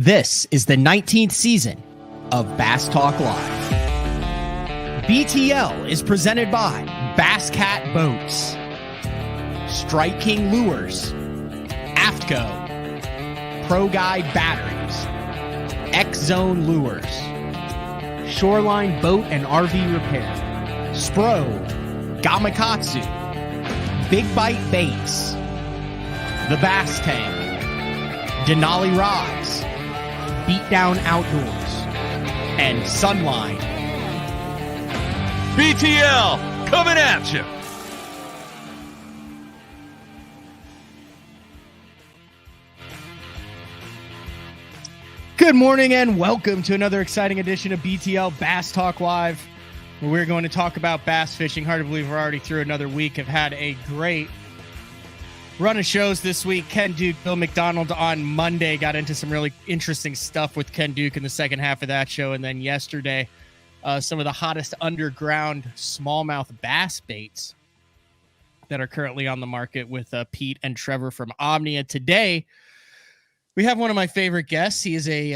This is the 19th season of Bass Talk Live. BTL is presented by Bass Cat Boats, Strike King Lures, AFTCO, Pro Guide Batteries, X Zone Lures, Shoreline Boat and RV Repair, Spro, Gamakatsu, Big Bite Baits, The Bass Tank, Denali Rods, Beatdown Outdoors, and Sunline. BTL coming at you. Good morning and welcome to another exciting edition of BTL Bass Talk Live, where we're going to talk about bass fishing. Hard to believe we're already through another week. Have had a great run of shows this week. Ken Duke, Bill McDonald on Monday. Got into some really interesting stuff with Ken Duke in the second half of that show. And then yesterday, some of the hottest underground smallmouth bass baits that are currently on the market with Pete and Trevor from Omnia. Today, we have one of my favorite guests. He is he's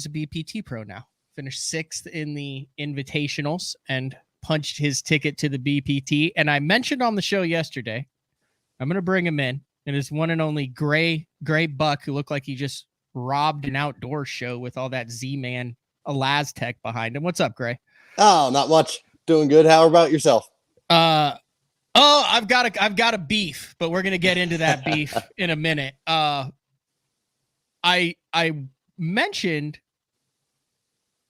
a BPT pro now. Finished sixth in the invitationals and punched his ticket to the BPT. And I mentioned on the show yesterday, I'm going to bring him in. It is one and only Grae Buck, who looked like he just robbed an outdoor show with all that Z-Man Elaztech behind him. What's up, Grae? Oh, not much. Doing good. How about yourself? I've got a beef, but we're going to get into that beef in a minute. I mentioned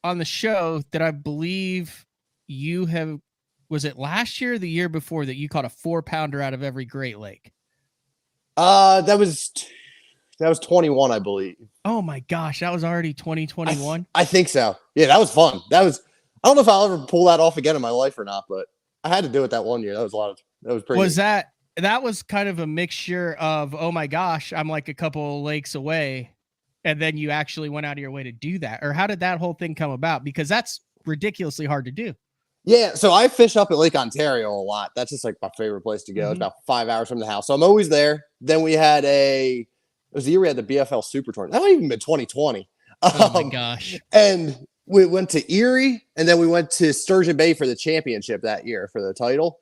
on the show that I believe you have, was it last year or the year before, that you caught a 4-pounder out of every Great Lake? That was 21, I believe. Oh my gosh, that was already 2021. I think so. Yeah, that was fun. I don't know if I'll ever pull that off again in my life or not, but I had to do it that one year. That was pretty. Was neat. That was kind of a mixture of, oh my gosh, I'm like a couple of lakes away, and then you actually went out of your way to do that? Or how did that whole thing come about? Because that's ridiculously hard to do. Yeah, so I fish up at Lake Ontario a lot. That's just like my favorite place to go. Mm-hmm. It's about 5 hours from the house. So I'm always there. Then we had it was the year we had the BFL Super Tournament. That might even been 2020. Oh my gosh. And we went to Erie, and then we went to Sturgeon Bay for the championship that year for the title.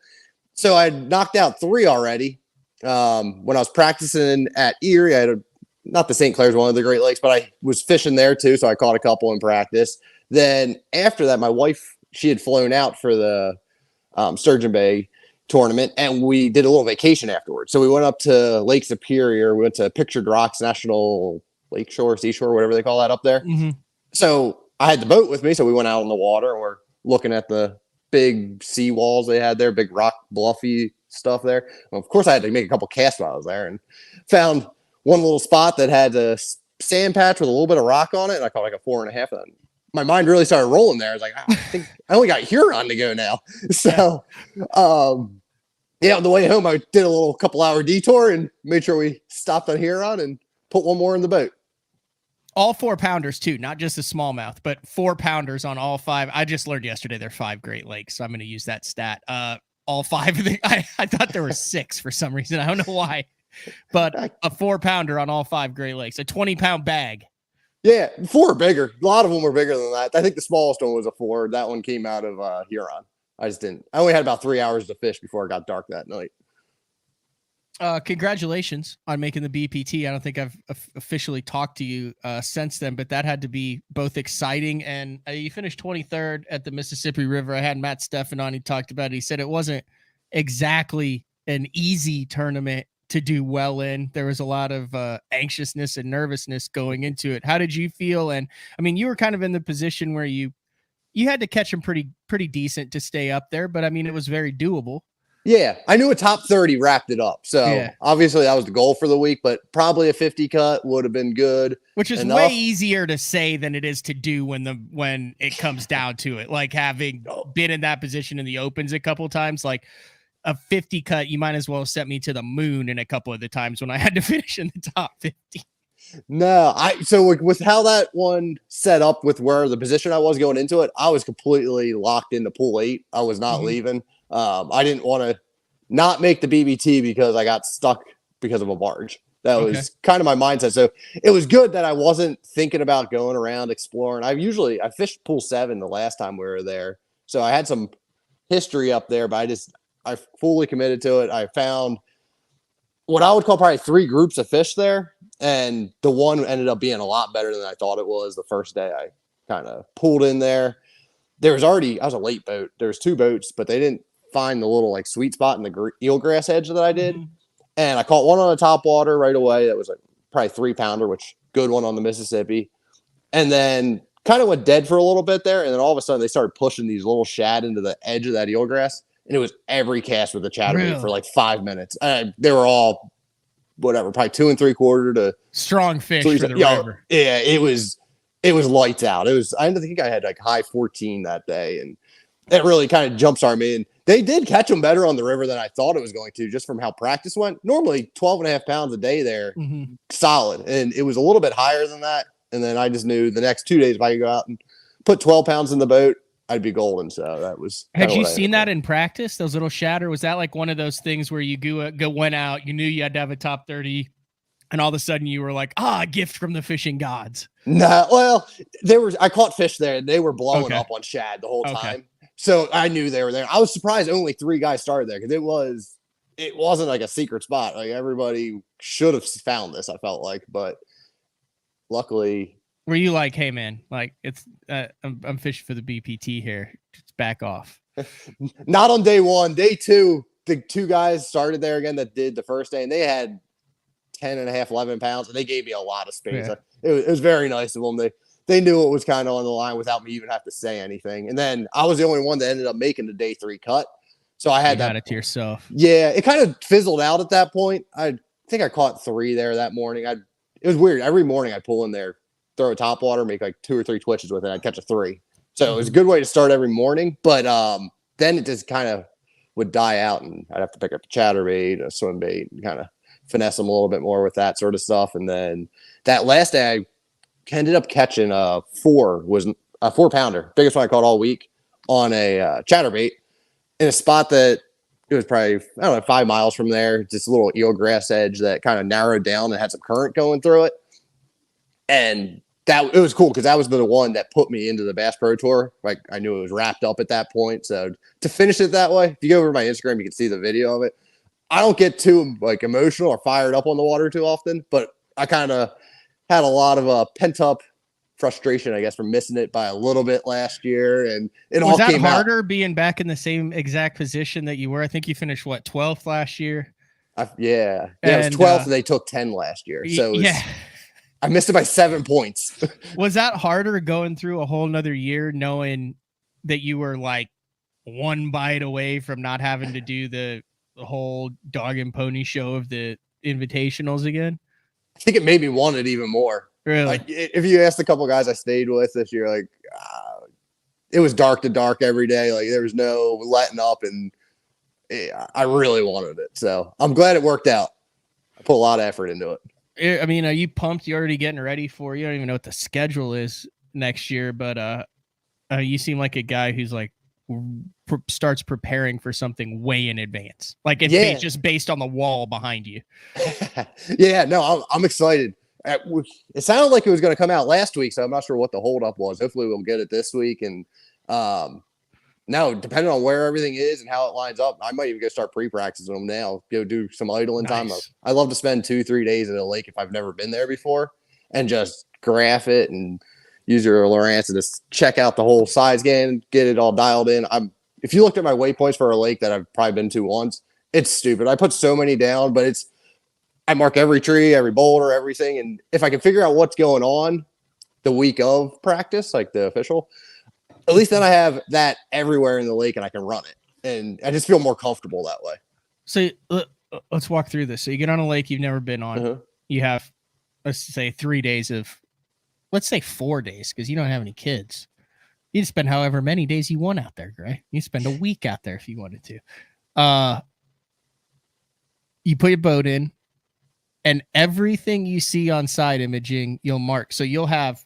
So I knocked out 3 already. When I was practicing at Erie, I had not the St. Clair's, one of the Great Lakes, but I was fishing there too. So I caught a couple in practice. Then after that, my wife, she had flown out for the Sturgeon Bay tournament, and we did a little vacation afterwards. So we went up to Lake Superior. We went to Pictured Rocks National Lake Shore, Seashore, whatever they call that up there. Mm-hmm. So I had the boat with me, so we went out on the water, and we're looking at the big sea walls they had there, big rock bluffy stuff there. Well, of course, I had to make a couple casts while I was there, and found one little spot that had a sand patch with a little bit of rock on it, and I caught like a 4.5. And my mind really started rolling there. I was like, I think I only got Huron to go now. So, on the way home, I did a little couple-hour detour and made sure we stopped on Huron and put one more in the boat. All 4-pounders too, not just the smallmouth, but 4-pounders on all 5. I just learned yesterday there are 5 Great Lakes, so I'm going to use that stat. All 5 of the, I thought there were 6 for some reason. I don't know why, but a 4-pounder on all 5 Great Lakes, a 20-pound bag. Yeah, 4 are bigger. A lot of them were bigger than that. I think the smallest one was a 4. That one came out of Huron. I only had about 3 hours to fish before it got dark that night. Congratulations on making the BPT. I don't think I've officially talked to you since then, but that had to be both exciting, and you finished 23rd at the Mississippi River. I had Matt Steffen on. He talked about it. He said it wasn't exactly an easy tournament to do well in. There was a lot of anxiousness and nervousness going into it. How did you feel? And I mean, you were kind of in the position where you had to catch them pretty decent to stay up there, but I mean, it was very doable. Yeah, I knew a top 30 wrapped it up. So Obviously that was the goal for the week, but probably a 50 cut would have been good. Which is way easier to say than it is to do when it comes down to it. Like having been in that position in the opens a couple of times, like a 50 cut, you might as well have sent me to the moon in a couple of the times when I had to finish in the top 50. No, so with how that one set up with where the position I was going into it, I was completely locked into pool 8. I was not leaving. I didn't want to not make the BBT because I got stuck because of a barge. That was kind of my mindset. So it was good that I wasn't thinking about going around exploring. I fished pool 7 the last time we were there. So I had some history up there, but I fully committed to it. I found what I would call probably 3 groups of fish there. And the one ended up being a lot better than I thought it was the first day I kind of pulled in there. I was a late boat. There was 2 boats, but they didn't find the little like sweet spot in the eelgrass edge that I did. And I caught one on the top water right away. That was like probably 3-pounder, which good one on the Mississippi. And then kind of went dead for a little bit there. And then all of a sudden they started pushing these little shad into the edge of that eelgrass. And it was every cast with a chatterbait for like 5 minutes. They were all probably 2 3/4 to strong fish for the river. Yeah, it was lights out. I think I had like high 14 that day. And it really kind of jumpstarted me. And they did catch them better on the river than I thought it was going to, just from how practice went. Normally 12.5 pounds a day there, solid. And it was a little bit higher than that. And then I just knew the next 2 days, if I could go out and put 12 pounds in the boat, I'd be golden. So that was. Had you seen that in practice, those little shatter? Was that like one of those things where you went out, you knew you had to have a top 30, and all of a sudden you were like, a gift from the fishing gods? No, well, I caught fish there. And they were blowing up on shad the whole time. So I knew they were there. I was surprised only 3 guys started there because it wasn't like a secret spot. Like everybody should have found this, I felt like, but luckily. Were you like, hey man, like it's I'm fishing for the BPT here. Just back off. Not on day 1. Day 2, the 2 guys started there again that did the first day, and they had 10.5, 11 pounds, and they gave me a lot of space. Yeah. It was very nice of them. They knew it was kind of on the line without me even have to say anything. And then I was the only one that ended up making the day 3 cut. So I had it to yourself. Yeah, it kind of fizzled out at that point. I think I caught 3 there that morning. It was weird. Every morning I'd pull in there, throw a top water, make like 2 or 3 twitches with it. I'd catch a 3. So it was a good way to start every morning. But then it just kind of would die out, and I'd have to pick up a chatterbait, a swim bait, and kind of finesse them a little bit more with that sort of stuff. And then that last day I ended up catching a 4-pounder, biggest one I caught all week, on a chatterbait in a spot that it was probably, 5 miles from there, just a little eelgrass edge that kind of narrowed down and had some current going through it. And it was cool because that was the one that put me into the Bass Pro Tour. Like I knew it was wrapped up at that point. So to finish it that way, if you go over to my Instagram, you can see the video of it. I don't get too like emotional or fired up on the water too often, but I kind of had a lot of pent up frustration, I guess, from missing it by a little bit last year. And it all came out. Was that harder being back in the same exact position that you were? I think you finished 12th last year. Yeah, it was 12th, and they took 10 last year. So I missed it by 7 points. Was that harder going through a whole nother year, knowing that you were like 1 bite away from not having to do the whole dog and pony show of the invitationals again? I think it made me want it even more. Really? Like if you asked a couple guys I stayed with this year, like it was dark to dark every day. Like there was no letting up, and I really wanted it. So I'm glad it worked out. I put a lot of effort into it. I mean, are you pumped? You're already getting ready for, you don't even know what the schedule is next year, but you seem like a guy who's like starts preparing for something way in advance. Like it's just based on the wall behind you. Yeah, no, I'm excited. It sounded like it was going to come out last week, so I'm not sure what the holdup was. Hopefully we'll get it this week. And no, depending on where everything is and how it lines up, I might even go start pre-practicing them now. Go do some idling time. I love to spend 2-3 days at a lake if I've never been there before, and just graph it and use your Lowrance and just check out the whole size game, get it all dialed in. If you looked at my waypoints for a lake that I've probably been to once, it's stupid. I put so many down, but I mark every tree, every boulder, everything. And if I can figure out what's going on the week of practice, like the official, at least then I have that everywhere in the lake and I can run it. And I just feel more comfortable that way. So let's walk through this. So you get on a lake you've never been on. Uh-huh. You have, let's say 3 days let's say 4 days, because you don't have any kids. You'd spend however many days you want out there, Grae. You spend a week out there if you wanted to. You put your boat in, and everything you see on side imaging, you'll mark. So you'll have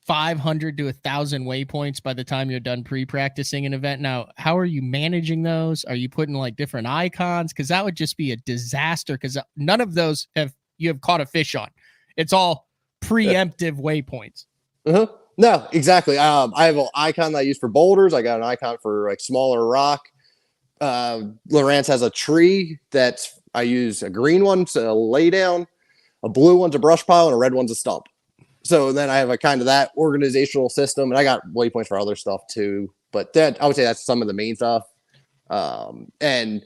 500 to 1,000 waypoints by the time you're done pre-practicing an event. Now, how are you managing those? Are you putting like different icons? Because that would just be a disaster, because none of those have you have caught a fish on. It's all preemptive waypoints. No, exactly. I have an icon that I use for boulders. I got an icon for like smaller rock. Lawrence has a tree that's I use a green one to lay down, a blue one's a brush pile, and a red one's a stump. So then I have a kind of that organizational system, and I got waypoints for other stuff too. But that I would say that's some of the main stuff. And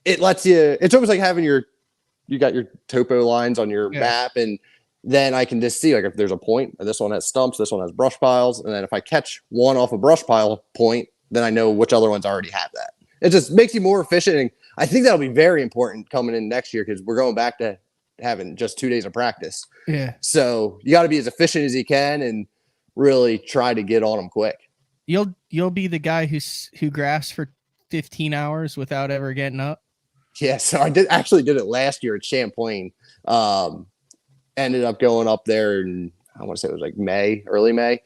it lets you. It's almost like having you got your topo lines on your map, and then I can just see like if there's a point, this one has stumps, this one has brush piles, and then if I catch one off a brush pile point, then I know which other ones already have that. It just makes you more efficient, and I think that'll be very important coming in next year because we're going back to having just 2 days of practice. Yeah. So you got to be as efficient as you can and really try to get on them quick. You'll be the guy who graphs for 15 hours without ever getting up. Yeah. So I did it last year at Champlain. Ended up going up there and I want to say it was like early May.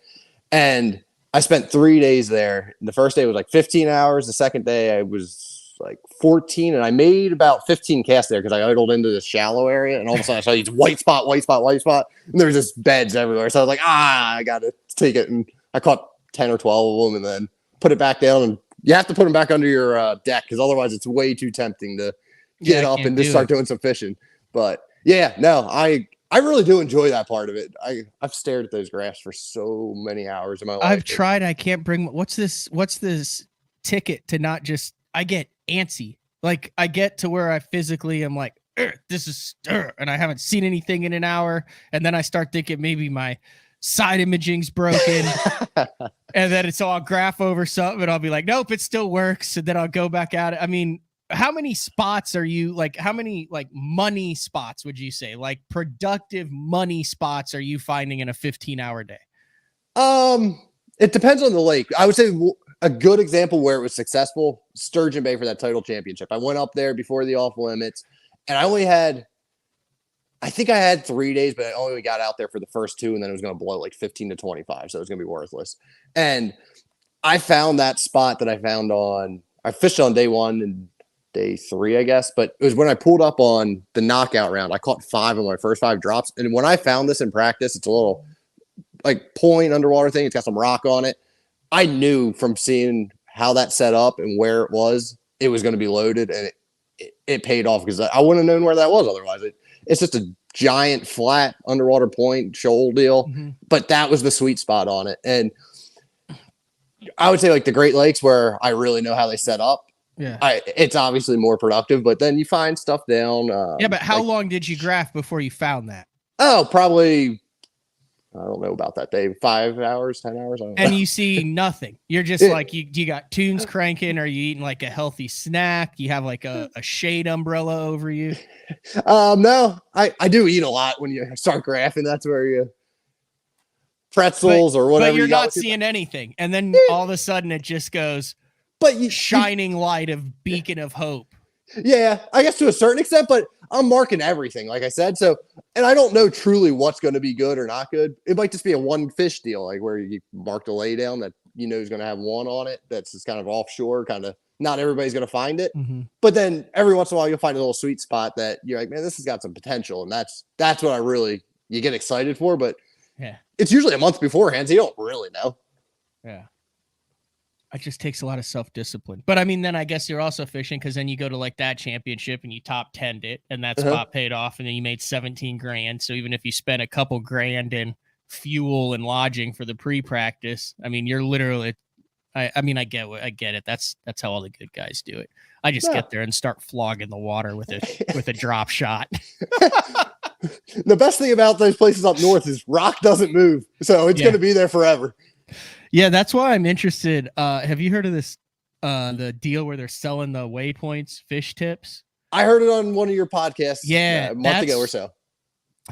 And I spent 3 days there. The first day was like 15 hours. The second day I was like 14 and I made about 15 casts there because I idled into this shallow area and all of a sudden I saw these white spot. And there was just beds everywhere. So I was like, I got to take it. And I caught 10 or 12 of them and then put it back down. And you have to put them back under your deck because otherwise it's way too tempting to get up and just start doing some fishing. But yeah, no, I really do enjoy that part of it. I've stared at those graphs for so many hours in my life. I've tried. I can't bring. What's this ticket to not just? I get antsy. Like I get to where I physically am like, this is, and I haven't seen anything in an hour, and then I start thinking maybe my side imaging's broken, and then it's all graph over something, and I'll be like, nope, it still works, and then I'll go back at it. I mean. How many spots are you like? How many like money spots would you say like productive money spots are you finding in a 15-hour day? It depends on the lake. I would say a good example where it was successful, Sturgeon Bay for that title championship. I went up there before the off limits and I think I had 3 days, but I only got out there for the first two and then it was going to blow like 15 to 25. So it was going to be worthless. And I found that spot that I fished on day one and day three, I guess, but it was when I pulled up on the knockout round. I caught 5 of my first 5 drops. And when I found this in practice, it's a little like point underwater thing. It's got some rock on it. I knew from seeing how that set up and where it was going to be loaded and it paid off because I wouldn't have known where that was. Otherwise it's just a giant flat underwater point shoal deal, but that was the sweet spot on it. And I would say like the Great Lakes where I really know how they set up. Yeah, it's obviously more productive, but then you find stuff down. But how long did you graph before you found that? Oh, probably. I don't know about that day. 5 hours, 10 hours. I don't know. And you see nothing. You're just like you got tunes cranking. Are you eating like a healthy snack? You have like a shade umbrella over you? No, I do eat a lot when you start graphing. That's where you pretzels or whatever. But you're not seeing anything, and then all of a sudden it just goes. But shining light of beacon of hope. Yeah, I guess to a certain extent, but I'm marking everything, like I said. So, and I don't know truly what's going to be good or not good. It might just be a one fish deal, like where you mark the lay down that you know is going to have one on it. That's just kind of offshore, kind of not everybody's going to find it. But then every once in a while you'll find a little sweet spot that you're like, man, this has got some potential. And that's what you get excited for. But yeah, it's usually a month beforehand, so you don't really know. Yeah. It just takes a lot of self-discipline. But I mean, then I guess you're also fishing because then you go to like that championship and you top 10'd it and that spot paid off and then you made 17 grand. So even if you spent a couple grand in fuel and lodging for the pre-practice, I mean, you're literally, I get it. That's how all the good guys do it. I just get there and start flogging the water with a drop shot. The best thing about those places up north is rock doesn't move. So it's going to be there forever. Yeah, that's why I'm interested. Have you heard of this, the deal where they're selling the waypoints, fish tips? I heard it on one of your podcasts a month ago or so.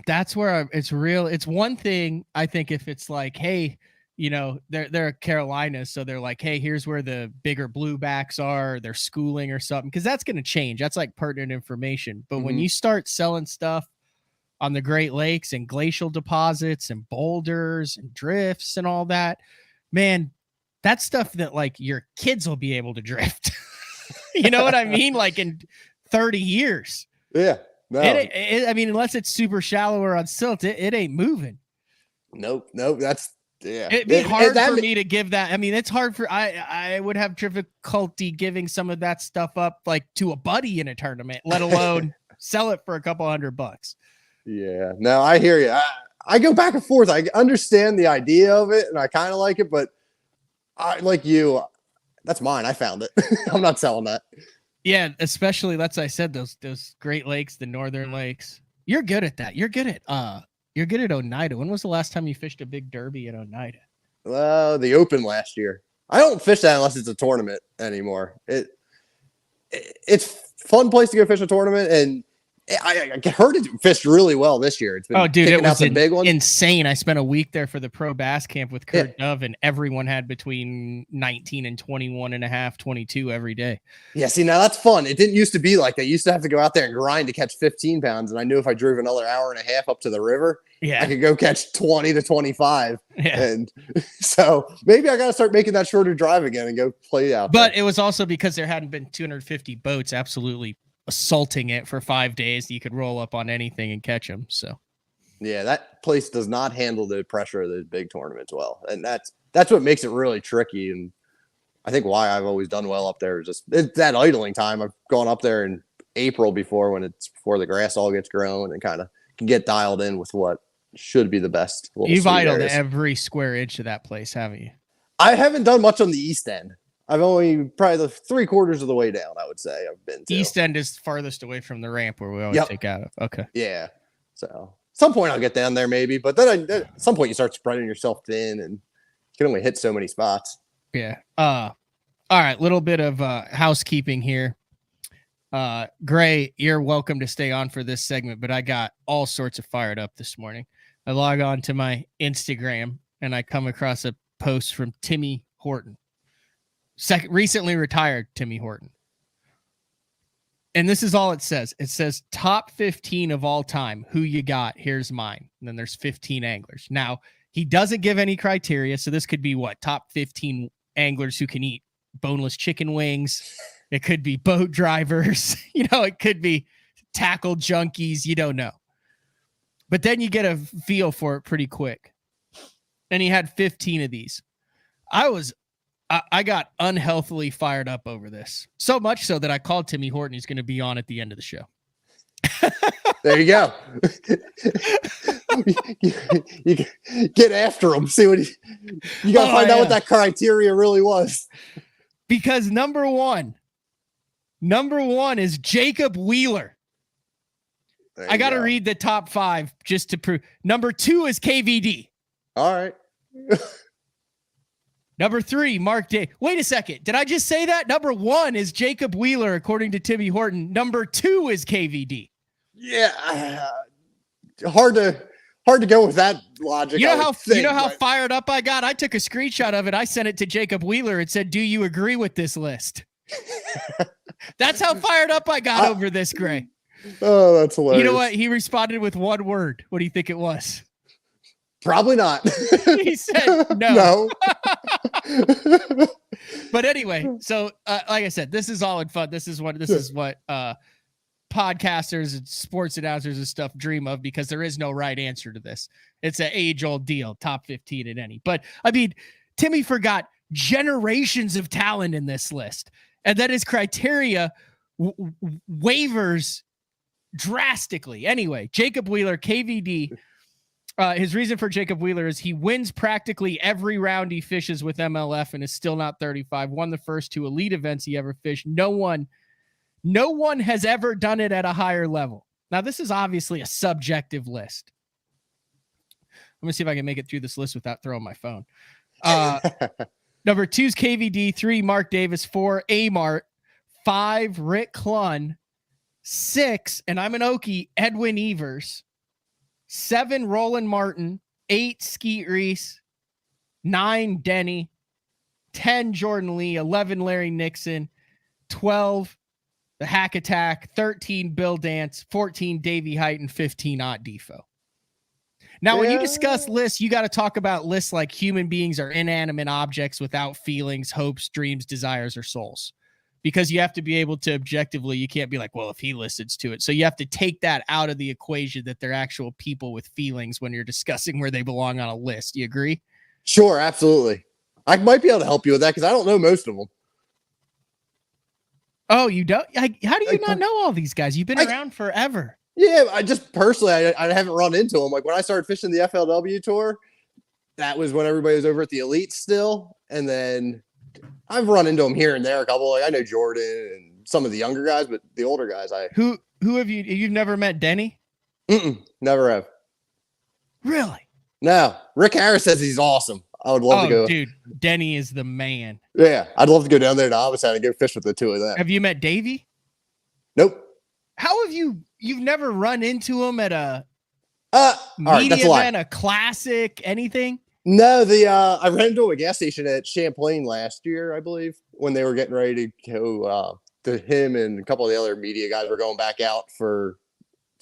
That's where it's real. It's one thing, I think, if it's like, hey, you know, they're Carolinas, so they're like, hey, here's where the bigger bluebacks are, they're schooling or something, because that's going to change. That's like pertinent information. But when you start selling stuff on the Great Lakes and glacial deposits and boulders and drifts and all that, man, that's stuff that like your kids will be able to drift. You know what I mean? Like in 30 years. Yeah. No. I mean, unless it's super shallow or on silt, it ain't moving. Nope. That's yeah. It'd be hard for me to give that. I mean, it's hard for I would have difficulty giving some of that stuff up like to a buddy in a tournament, let alone sell it for a couple $100. Yeah. No, I hear you. I go back and forth. I understand the idea of it, and I kind of like it, but I like you. That's mine. I found it. I'm not selling that. Yeah, especially I said those Great Lakes, the northern lakes. You're good at that. You're good at Oneida. When was the last time you fished a big derby at Oneida? The Open last year. I don't fish that unless it's a tournament anymore. It's a fun place to go fish a tournament, and I heard it fished really well this year. It's been it was the big one. Insane. I spent a week there for the pro bass camp with Kurt Dove, and everyone had between 19 and 21 and a half, 22 every day. Yeah, see, now that's fun. It didn't used to be like that. You used to have to go out there and grind to catch 15 pounds, and I knew if I drove another hour and a half up to the river, I could go catch 20 to 25. Yeah. And so maybe I got to start making that shorter drive again and go play out there. But it was also because there hadn't been 250 boats absolutely assaulting it for 5 days. You could roll up on anything and catch them. So yeah, that place does not handle the pressure of the big tournaments well, and that's what makes it really tricky. And I think why I've always done well up there is just that idling time. I've gone up there in April before the grass all gets grown and kind of can get dialed in with what should be the best. You've idled every square inch of that place, haven't you? I haven't done much on the east end. I've only probably the 3/4 of the way down, I would say I've been to. East end is farthest away from the ramp where we always take out of. Okay. Yeah. So at some point I'll get down there maybe, but then at some point you start spreading yourself thin and you can only hit so many spots. Yeah. All right. Little bit of housekeeping here. Grae, you're welcome to stay on for this segment, but I got all sorts of fired up this morning. I log on to my Instagram and I come across a post from Timmy Horton. Recently retired Timmy Horton. And this is all it says. It says top 15 of all time. Who you got? Here's mine. And then there's 15 anglers. Now, he doesn't give any criteria. So this could be top 15 anglers who can eat boneless chicken wings. It could be boat drivers. It could be tackle junkies. You don't know. But then you get a feel for it pretty quick. And he had 15 of these. I got unhealthily fired up over this. So much so that I called Timmy Horton. He's going to be on at the end of the show. There you go. you get after him. See what you got to find out what that criteria really was. Because number one is Jacob Wheeler. I got to read the top 5 just to prove. Number 2 is KVD. All right. Number 3, Mark Day. Wait a second. Did I just say that? Number 1 is Jacob Wheeler, according to Timmy Horton. Number 2 is KVD. Yeah. Hard to go with that logic. You know how fired up I got? I took a screenshot of it. I sent it to Jacob Wheeler and said, "Do you agree with this list?" That's how fired up I got over this, Grae. Oh, that's hilarious. You know what? He responded with one word. What do you think it was? Probably not. He said no. No. But anyway, so like I said, this is all in fun. This is what podcasters and sports announcers and stuff dream of, because there is no right answer to this. It's an age-old deal, top 15 in any. But I mean, Timmy forgot generations of talent in this list, and that his criteria wavers drastically. Anyway, Jacob Wheeler, KVD. His reason for Jacob Wheeler is he wins practically every round he fishes with MLF and is still not 35. Won the first 2 elite events he ever fished. No one has ever done it at a higher level. Now, this is obviously a subjective list. Let me see if I can make it through this list without throwing my phone. Number 2 is KVD. 3, Mark Davis. 4, Amart. 5, Rick Clunn. 6, and I'm an Okie, Edwin Evers. 7, Roland Martin. 8, Skeet Reese. 9, Denny. 10, Jordan Lee. 11, Larry Nixon. 12, the Hack Attack. 13, Bill Dance. 14, Davey Height. And 15, Ott Defo. Now, when you discuss lists, you got to talk about lists like human beings are inanimate objects without feelings, hopes, dreams, desires, or souls. because you have to be able to objectively, you can't be like, well, if he listens to it. So you have to take that out of the equation that they're actual people with feelings when you're discussing where they belong on a list. You agree? Sure, absolutely. I might be able to help you with that because I don't know most of them. Oh, you don't? How do you not know all these guys? You've been around forever. Yeah, I just personally, I haven't run into them. Like when I started fishing the FLW tour, that was when everybody was over at the Elite still. And then I've run into them here and there a couple. Like I know Jordan and some of the younger guys, but the older guys, Who have you've never met Denny? Never have. Really? No. Rick Harris says he's awesome. I would love to go. Dude, Denny is the man. Yeah, I'd love to go down there to Amistad and go fish with the two of them. Have you met Davey? Nope. How have you've never run into him at a media event, a classic, anything? No, I ran into him at a gas station at Champlain last year, I believe, when they were getting ready to go. Him and a couple of the other media guys were going back out for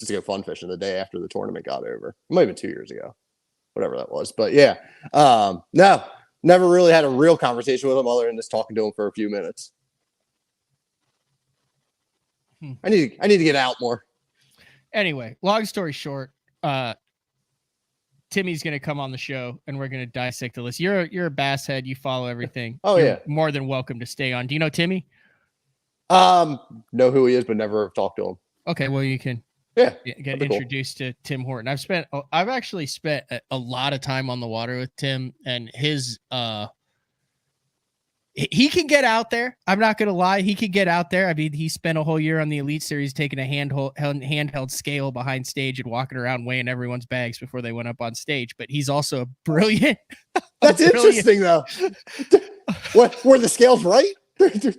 just to go fun fishing the day after the tournament got over. It might have been 2 years ago, whatever that was. But yeah, no, never really had a real conversation with him other than just talking to him for a few minutes. I need to get out more. Anyway, long story short, Timmy's going to come on the show and we're going to dissect the list. You're a bass head. You follow everything. Oh, you're more than welcome to stay on. Do you know Timmy? Know who he is, but never talked to him. Okay. Well, you can get introduced to Tim Horton. I've actually spent a lot of time on the water with Tim, and his, he can get out there. I'm not going to lie. He can get out there. I mean, he spent a whole year on the Elite Series taking a handheld scale behind stage and walking around weighing everyone's bags before they went up on stage. But he's also a brilliant. That's interesting, though. What were the scales right?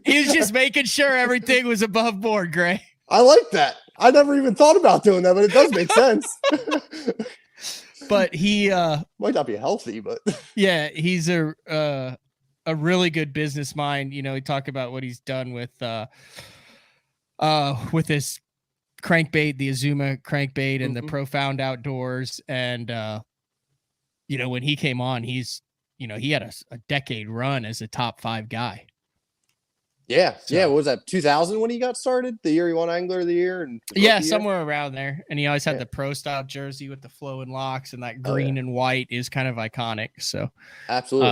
He was just making sure everything was above board, Grae. I like that. I never even thought about doing that, but it does make sense. But he might not be healthy, but yeah, he's a really good business mind. You know, he talked about what he's done with his crankbait, the Azuma crankbait, and the Profound Outdoors. And you know, when he came on, he had a decade run as a top 5 guy. Yeah. So, yeah. What was that? 2000 when he got started? The year he won Angler of the Year? And somewhere around there. And he always had the pro style jersey with the flowing locks, and that green and white is kind of iconic. So absolutely.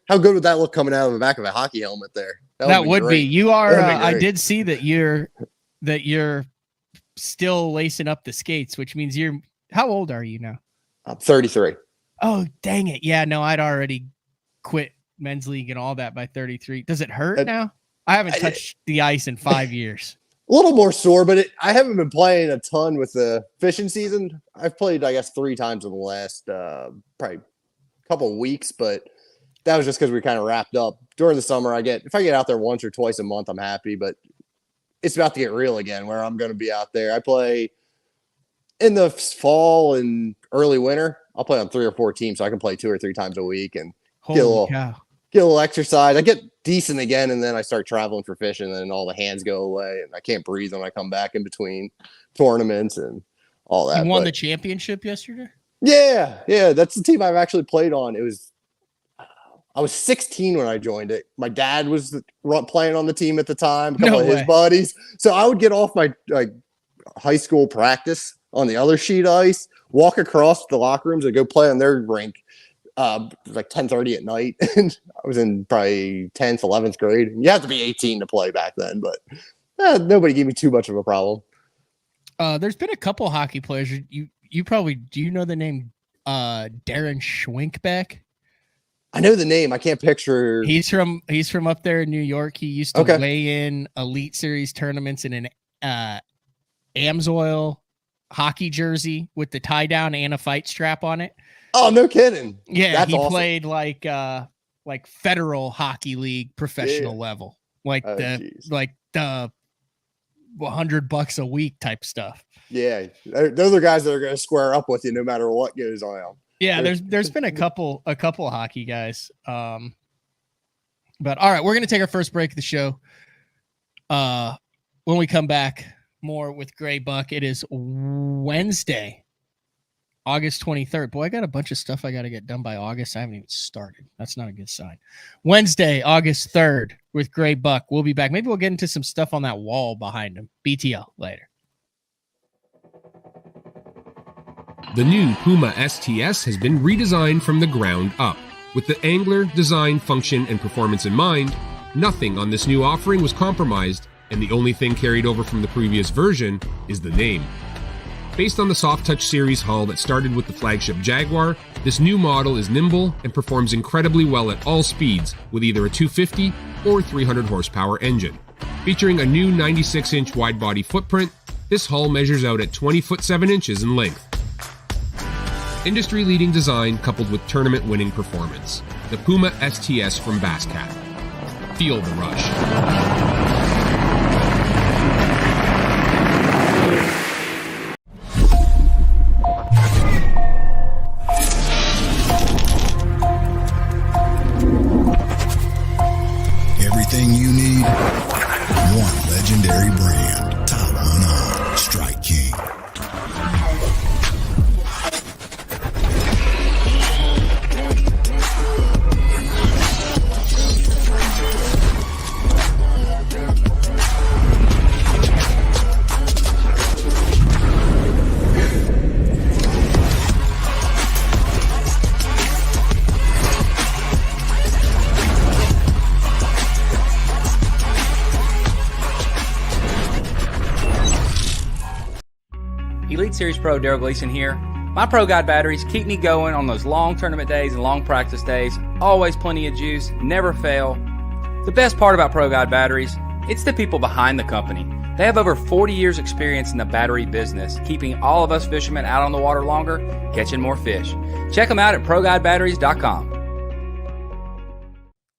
How good would that look coming out of the back of a hockey helmet there? That would be. You are I did see that you're still lacing up the skates, which means how old are you now? I'm 33. Oh, dang it. Yeah, no, I'd already quit men's league and all that by 33. Does it hurt now? I haven't touched the ice in 5 years. A little more sore, but I haven't been playing a ton with the fishing season. I've played, I guess, 3 times in the last probably couple of weeks, but that was just because we kind of wrapped up. During the summer, if I get out there once or twice a month, I'm happy, but it's about to get real again where I'm going to be out there. I play in the fall and early winter. I'll play on 3 or 4 teams, so I can play 2 or 3 times a week and get a little exercise. I get decent again, and then I start traveling for fishing, and then all the hands go away, and I can't breathe when I come back in between tournaments and all that. You won the championship yesterday? Yeah. That's the team I've actually played on. I was 16 when I joined it. My dad was playing on the team at the time, a couple of his buddies. So I would get off my high school practice on the other sheet ice, walk across the locker rooms and go play on their rink. Like 10:30 at night, and I was in probably 10th, 11th grade. You have to be 18 to play back then, but nobody gave me too much of a problem. There's been a couple hockey players. You probably do. You know the name Darren Schwenkbeck? I know the name. I can't picture. He's from up there in New York. He used to weigh in Elite Series tournaments in an Amsoil hockey jersey with the tie down and a fight strap on it. Oh, no kidding. Yeah, that's awesome. Played like federal hockey league professional level. Like the $100 a week type stuff. Yeah. Those are guys that are going to square up with you no matter what goes on. Yeah, there's been a couple hockey guys. But all right, we're going to take our first break of the show. When we come back, more with Grae Buck. It is Wednesday. August 23rd. Boy, I got a bunch of stuff I got to get done by August. I haven't even started. That's not a good sign. Wednesday, August 3rd with Grae Buck. We'll be back. Maybe we'll get into some stuff on that wall behind him. BTL later. The new Puma STS has been redesigned from the ground up. With the angler, design, function, and performance in mind, nothing on this new offering was compromised, and the only thing carried over from the previous version is the name. Based on the Soft Touch series hull that started with the flagship Jaguar, this new model is nimble and performs incredibly well at all speeds with either a 250 or 300 horsepower engine. Featuring a new 96-inch wide-body footprint, this hull measures out at 20 foot 7 inches in length. Industry-leading design coupled with tournament-winning performance. The Puma STS from Basscat. Feel the rush. Everything you need, one legendary brand. Top one on Strike King. Elite Series Pro Daryl Gleason here. My Pro Guide batteries keep me going on those long tournament days and long practice days. Always plenty of juice, never fail. The best part about Pro Guide batteries, it's the people behind the company. They have over 40 years experience in the battery business, keeping all of us fishermen out on the water longer, catching more fish. Check them out at ProGuideBatteries.com.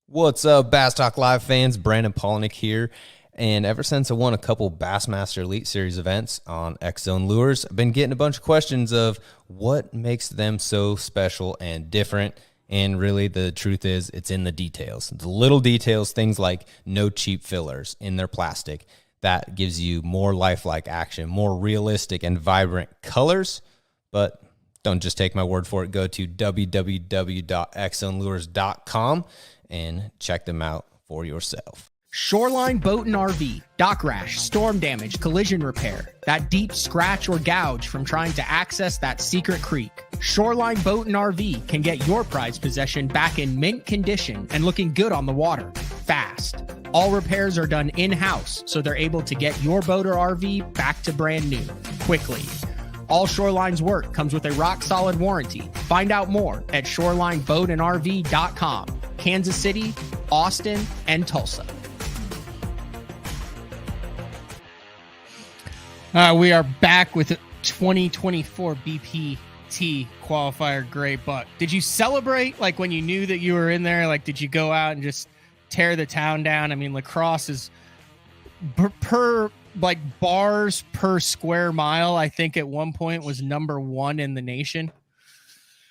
What's up, Bass Talk Live fans? Brandon Polnick here. And ever since I won a couple Bassmaster Elite Series events on X-Zone Lures, I've been getting a bunch of questions of what makes them so special and different. And really, the truth is, it's in the details. The little details, things like no cheap fillers in their plastic. That gives you more lifelike action, more realistic and vibrant colors. But don't just take my word for it. Go to www.xzonelures.com and check them out for yourself. Shoreline Boat and RV, dock rash, storm damage, collision repair, that deep scratch or gouge from trying to access that secret creek. Shoreline Boat and RV can get your prized possession back in mint condition and looking good on the water, fast. All repairs are done in-house, so they're able to get your boat or RV back to brand new, quickly. All Shoreline's work comes with a rock-solid warranty. Find out more at ShorelineBoatandRV.com, Kansas City, Austin, and Tulsa. We are back with 2024 BPT Qualifier Grae Buck. Did you celebrate like when you knew that you were in there? Like, did you go out and just tear the town down? I mean, lacrosse is per like bars per square mile. I think at one point was #1 in the nation.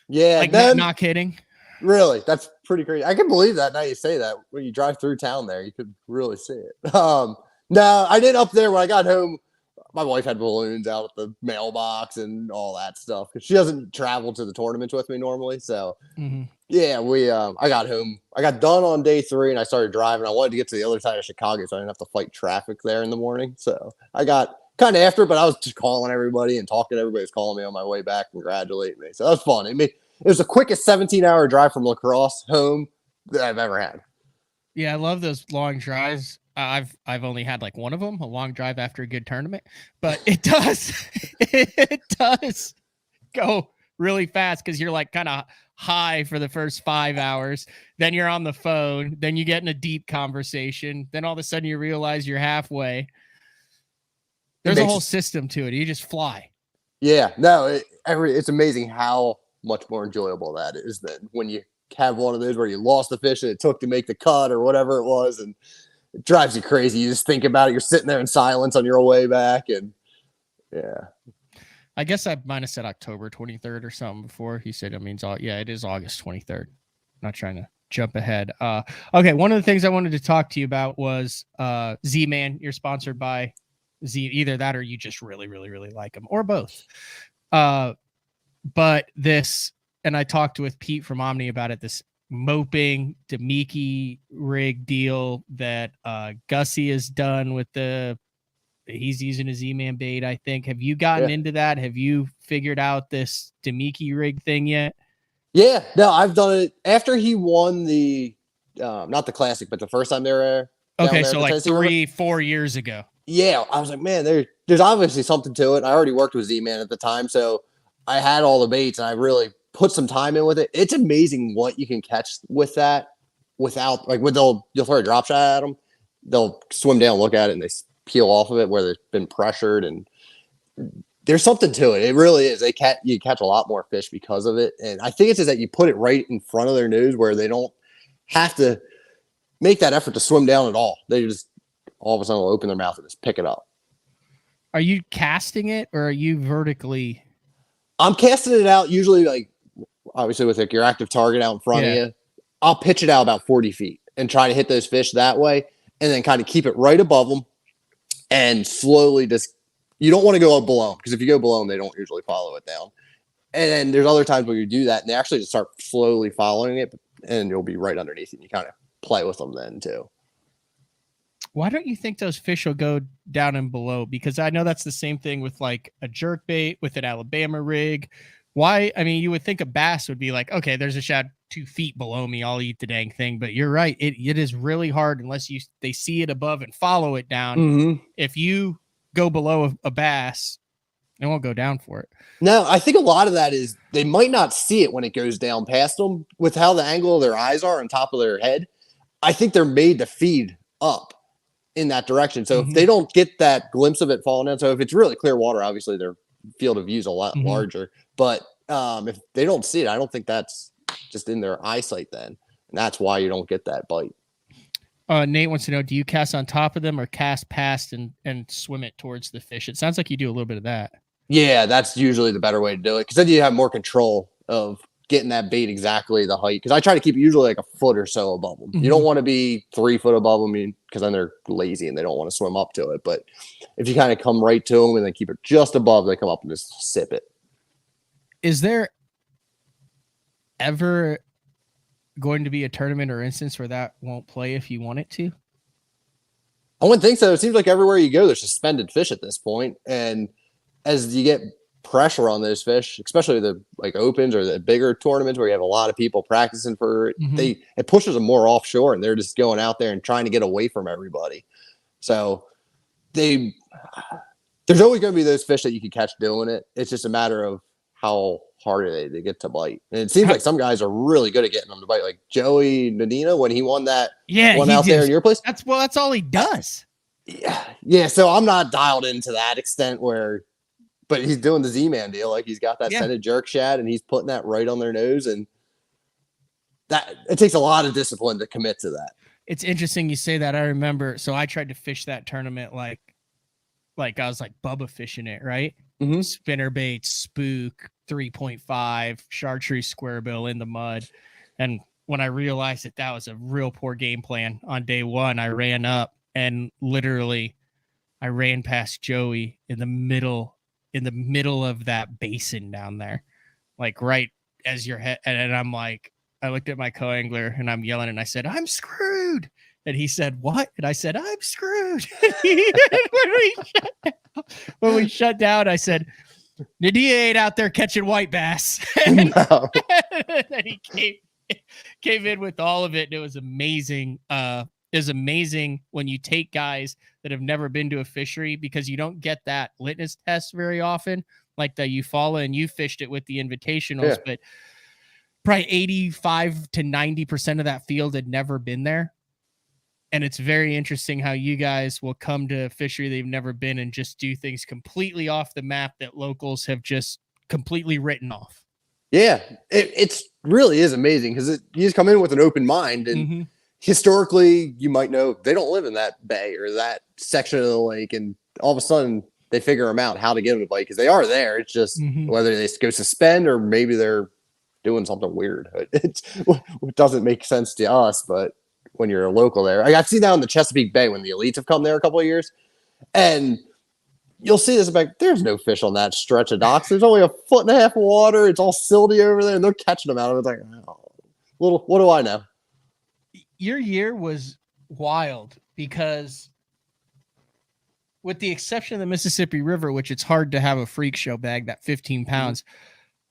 Yeah, like not kidding. Really, that's pretty crazy. I can believe that now you say that. When you drive through town there, you could really see it. No, I didn't up there when I got home. My wife had balloons out at the mailbox and all that stuff because she doesn't travel to the tournaments with me normally. So yeah, I got home. I got done on day 3 and I started driving. I wanted to get to the other side of Chicago so I didn't have to fight traffic there in the morning. So I got kind of after, but I was just calling everybody and talking. Everybody was calling me on my way back, congratulating me. So that was fun. It was the quickest 17-hour drive from La Crosse home that I've ever had. Yeah, I love those long drives. I've only had like one of them, a long drive after a good tournament, but it does go really fast because you're like kind of high for the first 5 hours. Then you're on the phone. Then you get in a deep conversation. Then all of a sudden you realize you're halfway. There's a whole system to it. You just fly. Yeah, no, it's amazing how much more enjoyable that is than when you have one of those where you lost the fish and it took to make the cut or whatever it was. And it drives you crazy. You just think about it. You're sitting there in silence on your way back. And yeah. I guess I might have said October 23rd or something before. He said, it is August 23rd. Not trying to jump ahead. Okay. One of the things I wanted to talk to you about was Z-Man. You're sponsored by Z. Either that or you just really, really, really like him or both. But and I talked with Pete from Omni about it, this moping Demiki rig deal that Gussie has done with he's using a Z-Man bait, I think. Have you gotten into that? Have you figured out this Demiki rig thing yet? Yeah, no, I've done it after he won the not the classic, but the first time they were okay, so like 3-4 years ago. Yeah, I was like, man, there's obviously something to it. I already worked with Z-Man at the time, so I had all the baits and I really put some time in with it. It's amazing what you can catch with that without you'll throw a drop shot at them, they'll swim down, look at it, and they peel off of it where they've been pressured, and there's something to it. It really is. You catch a lot more fish because of it, and I think it's just that you put it right in front of their nose where they don't have to make that effort to swim down at all. They just all of a sudden will open their mouth and just pick it up. Are you casting it or are you vertically? I'm casting it out usually, like obviously with your active target out in front of you. I'll pitch it out about 40 feet and try to hit those fish that way, and then kind of keep it right above them and slowly you don't want to go below them, because if you go below them, they don't usually follow it down. And then there's other times where you do that and they actually just start slowly following it, and you'll be right underneath it. And you kind of play with them then too. Why don't you think those fish will go down and below? Because I know that's the same thing with like a jerk bait with an Alabama rig. Why? I mean, you would think a bass would be like, okay, there's a shad 2 feet below me, I'll eat the dang thing. But you're right. It is really hard unless they see it above and follow it down. Mm-hmm. If you go below a bass, it won't go down for it. No, I think a lot of that is they might not see it when it goes down past them with how the angle of their eyes are on top of their head. I think they're made to feed up in that direction. So if they don't get that glimpse of it falling down, so if it's really clear water, obviously their field of view is a lot larger. But if they don't see it, I don't think that's just in their eyesight then. And that's why you don't get that bite. Nate wants to know, do you cast on top of them or cast past and swim it towards the fish? It sounds like you do a little bit of that. Yeah, that's usually the better way to do it, because then you have more control of getting that bait exactly the height. Because I try to keep it usually like a foot or so above them. You don't want to be 3 foot above them, because then they're lazy and they don't want to swim up to it. But if you kind of come right to them and then keep it just above, they come up and just sip it. Is there ever going to be a tournament or instance where that won't play if you want it to? I wouldn't think so. It seems like everywhere you go, there's suspended fish at this point. And as you get pressure on those fish, especially the like opens or the bigger tournaments where you have a lot of people practicing for it, it pushes them more offshore, and they're just going out there and trying to get away from everybody. So there's always going to be those fish that you can catch doing it. It's just a matter of how hard they get to bite. And it seems like some guys are really good at getting them to bite, like Joey Nadina when he won that one out there in your place. That's all he does. Yeah. So I'm not dialed into that extent but he's doing the Z-Man deal. Like he's got that scented jerk shad and he's putting that right on their nose. And that it takes a lot of discipline to commit to that. It's interesting you say that. I remember. So I tried to fish that tournament. Like I was like Bubba fishing it, right? Spinner bait, spook, 3.5, chartreuse square bill in the mud. And when I realized that was a real poor game plan on day one, I ran up and literally I ran past Joey in the middle of that basin down there, like right as your head. And I'm like, I looked at my co-angler and I'm yelling and I said, I'm screwed. And he said, what? And I said, I'm screwed. when we shut down, I said, Nadia ain't out there catching white bass. And then he came in with all of it. And it was amazing. It was amazing when you take guys that have never been to a fishery, because you don't get that litmus test very often, like the Eufaula, and you fished it with the invitationals, but probably 85 to 90% of that field had never been there. And it's very interesting how you guys will come to a fishery they've never been and just do things completely off the map that locals have just completely written off. Yeah, it's really is amazing, because you just come in with an open mind, and historically you might know they don't live in that bay or that section of the lake, and all of a sudden they figure them out how to get them to bite, because they are there. It's just whether they go suspend or maybe they're doing something weird. It doesn't make sense to us, but when you're a local there, I've seen that on the Chesapeake Bay when the elites have come there a couple of years, and you'll see this like there's no fish on that stretch of docks. There's only 1.5 foot of water. It's all silty over there, and they're catching them out of it. It's like, oh, what do I know? Your year was wild because, with the exception of the Mississippi River, which it's hard to have a freak show bag that 15 pounds,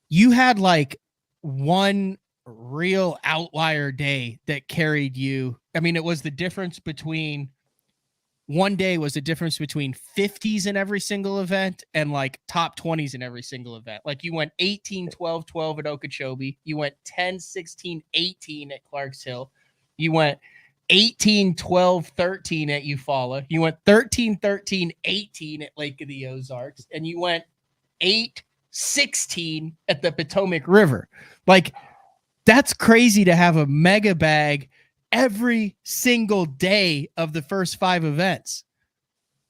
you had like one real outlier day that carried you. I mean, it was the difference between one day was the difference between 50s in every single event and like top 20s in every single event. Like you went 18, 12, 12 at Okeechobee. You went 10, 16, 18 at Clarks Hill. You went 18, 12, 13 at Eufaula. You went 13, 13, 18 at Lake of the Ozarks. And you went 8, 16 at the Potomac River. Like, that's crazy to have a mega bag every single day of the first 5 events.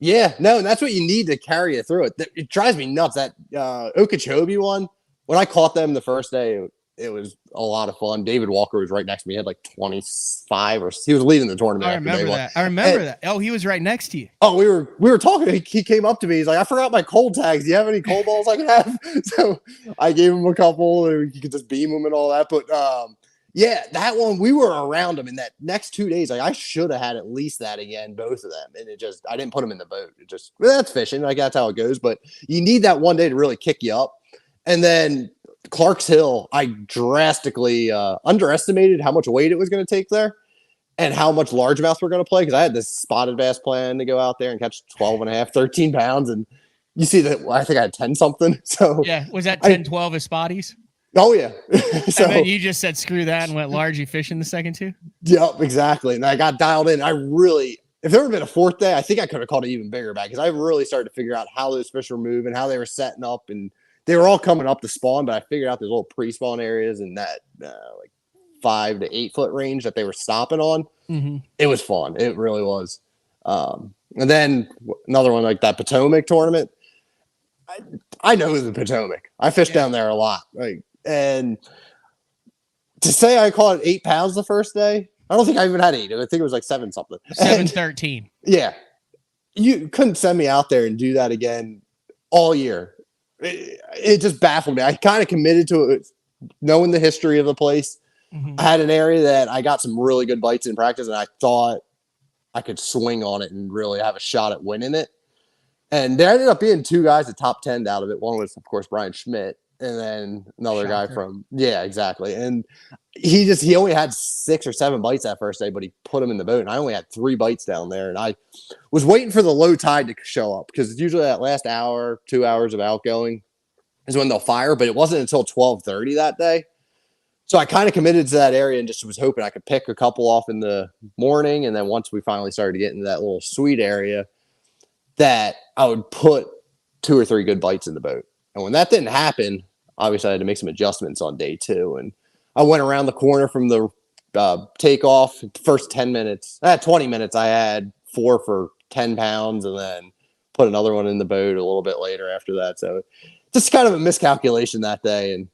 Yeah, no, and that's what you need to carry you through it. It drives me nuts. That Okeechobee one, when I caught them the first day, it was a lot of fun. David Walker was right next to me. He had like 25 or he was leading the tournament. I remember that. Oh, he was right next to you. Oh, we were talking. He came up to me. He's like, I forgot my cold tags. Do you have any cold balls I can have? So I gave him a couple. And you could just beam them and all that. But yeah, that one, we were around him in that next 2 days. Like I should have had at least that again, both of them. And I didn't put them in the boat. That's fishing. Like that's how it goes. But you need that one day to really kick you up. And then Clarks Hill, I drastically underestimated how much weight it was going to take there and how much largemouth we're going to play. Cause I had this spotted bass plan to go out there and catch 12.5, 13 pounds. And you see that I think I had 10 something. So yeah. Was that 10, 12 as spotties? Oh yeah. So and then you just said, screw that and went largey fishing the second 2. Yep, exactly. And I got dialed in. If there would have been a 4th day, I think I could have caught an even bigger bag. Cause I really started to figure out how those fish were moving, how they were setting up, and they were all coming up to spawn, but I figured out there's little pre-spawn areas in that like 5 to 8 foot range that they were stopping on. Mm-hmm. It was fun. It really was. And then another one like that Potomac tournament. I know the Potomac. I fished down there a lot. And to say I caught 8 pounds the first day, I don't think I even had 8. I think it was like 7 something. 7-13. Yeah. You couldn't send me out there and do that again all year. It just baffled me. I kind of committed to it, knowing the history of the place. Mm-hmm. I had an area that I got some really good bites in practice, and I thought I could swing on it and really have a shot at winning it. And there ended up being 2 guys at top 10 out of it. One was, of course, Brian Schmidt, and then another guy from exactly. And he only had 6 or 7 bites that first day, but he put them in the boat, and I only had 3 bites down there. And I was waiting for the low tide to show up because it's usually that last hour, 2 hours of outgoing is when they'll fire, but it wasn't until 12:30 that day. So I kind of committed to that area and just was hoping I could pick a couple off in the morning. And then once we finally started to get into that little sweet area, that I would put 2 or 3 good bites in the boat. And when that didn't happen, obviously I had to make some adjustments on day 2. And I went around the corner from the takeoff. The first 20 minutes, I had 4 for 10 pounds and then put another one in the boat a little bit later after that. So just kind of a miscalculation that day. And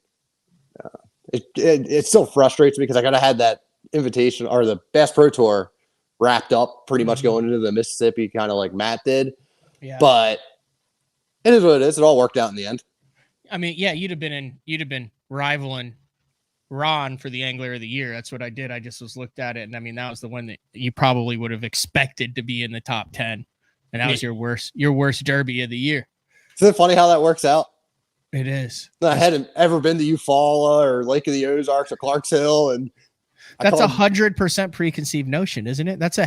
it still frustrates me because I kind of had that invitation or the Bass Pro Tour wrapped up pretty much going into the Mississippi, kind of like Matt did. Yeah. But it is what it is. It all worked out in the end. I mean, yeah, you'd have been rivaling Ron for the Angler of the Year. That's what I did. I just looked at it, and I mean, that was the one that you probably would have expected to be in the top 10, and that was your worst derby of the year. Isn't it funny how that works out? It is. I hadn't ever been to Eufaula or Lake of the Ozarks or Clarks Hill, and that's 100% preconceived notion, isn't it? That's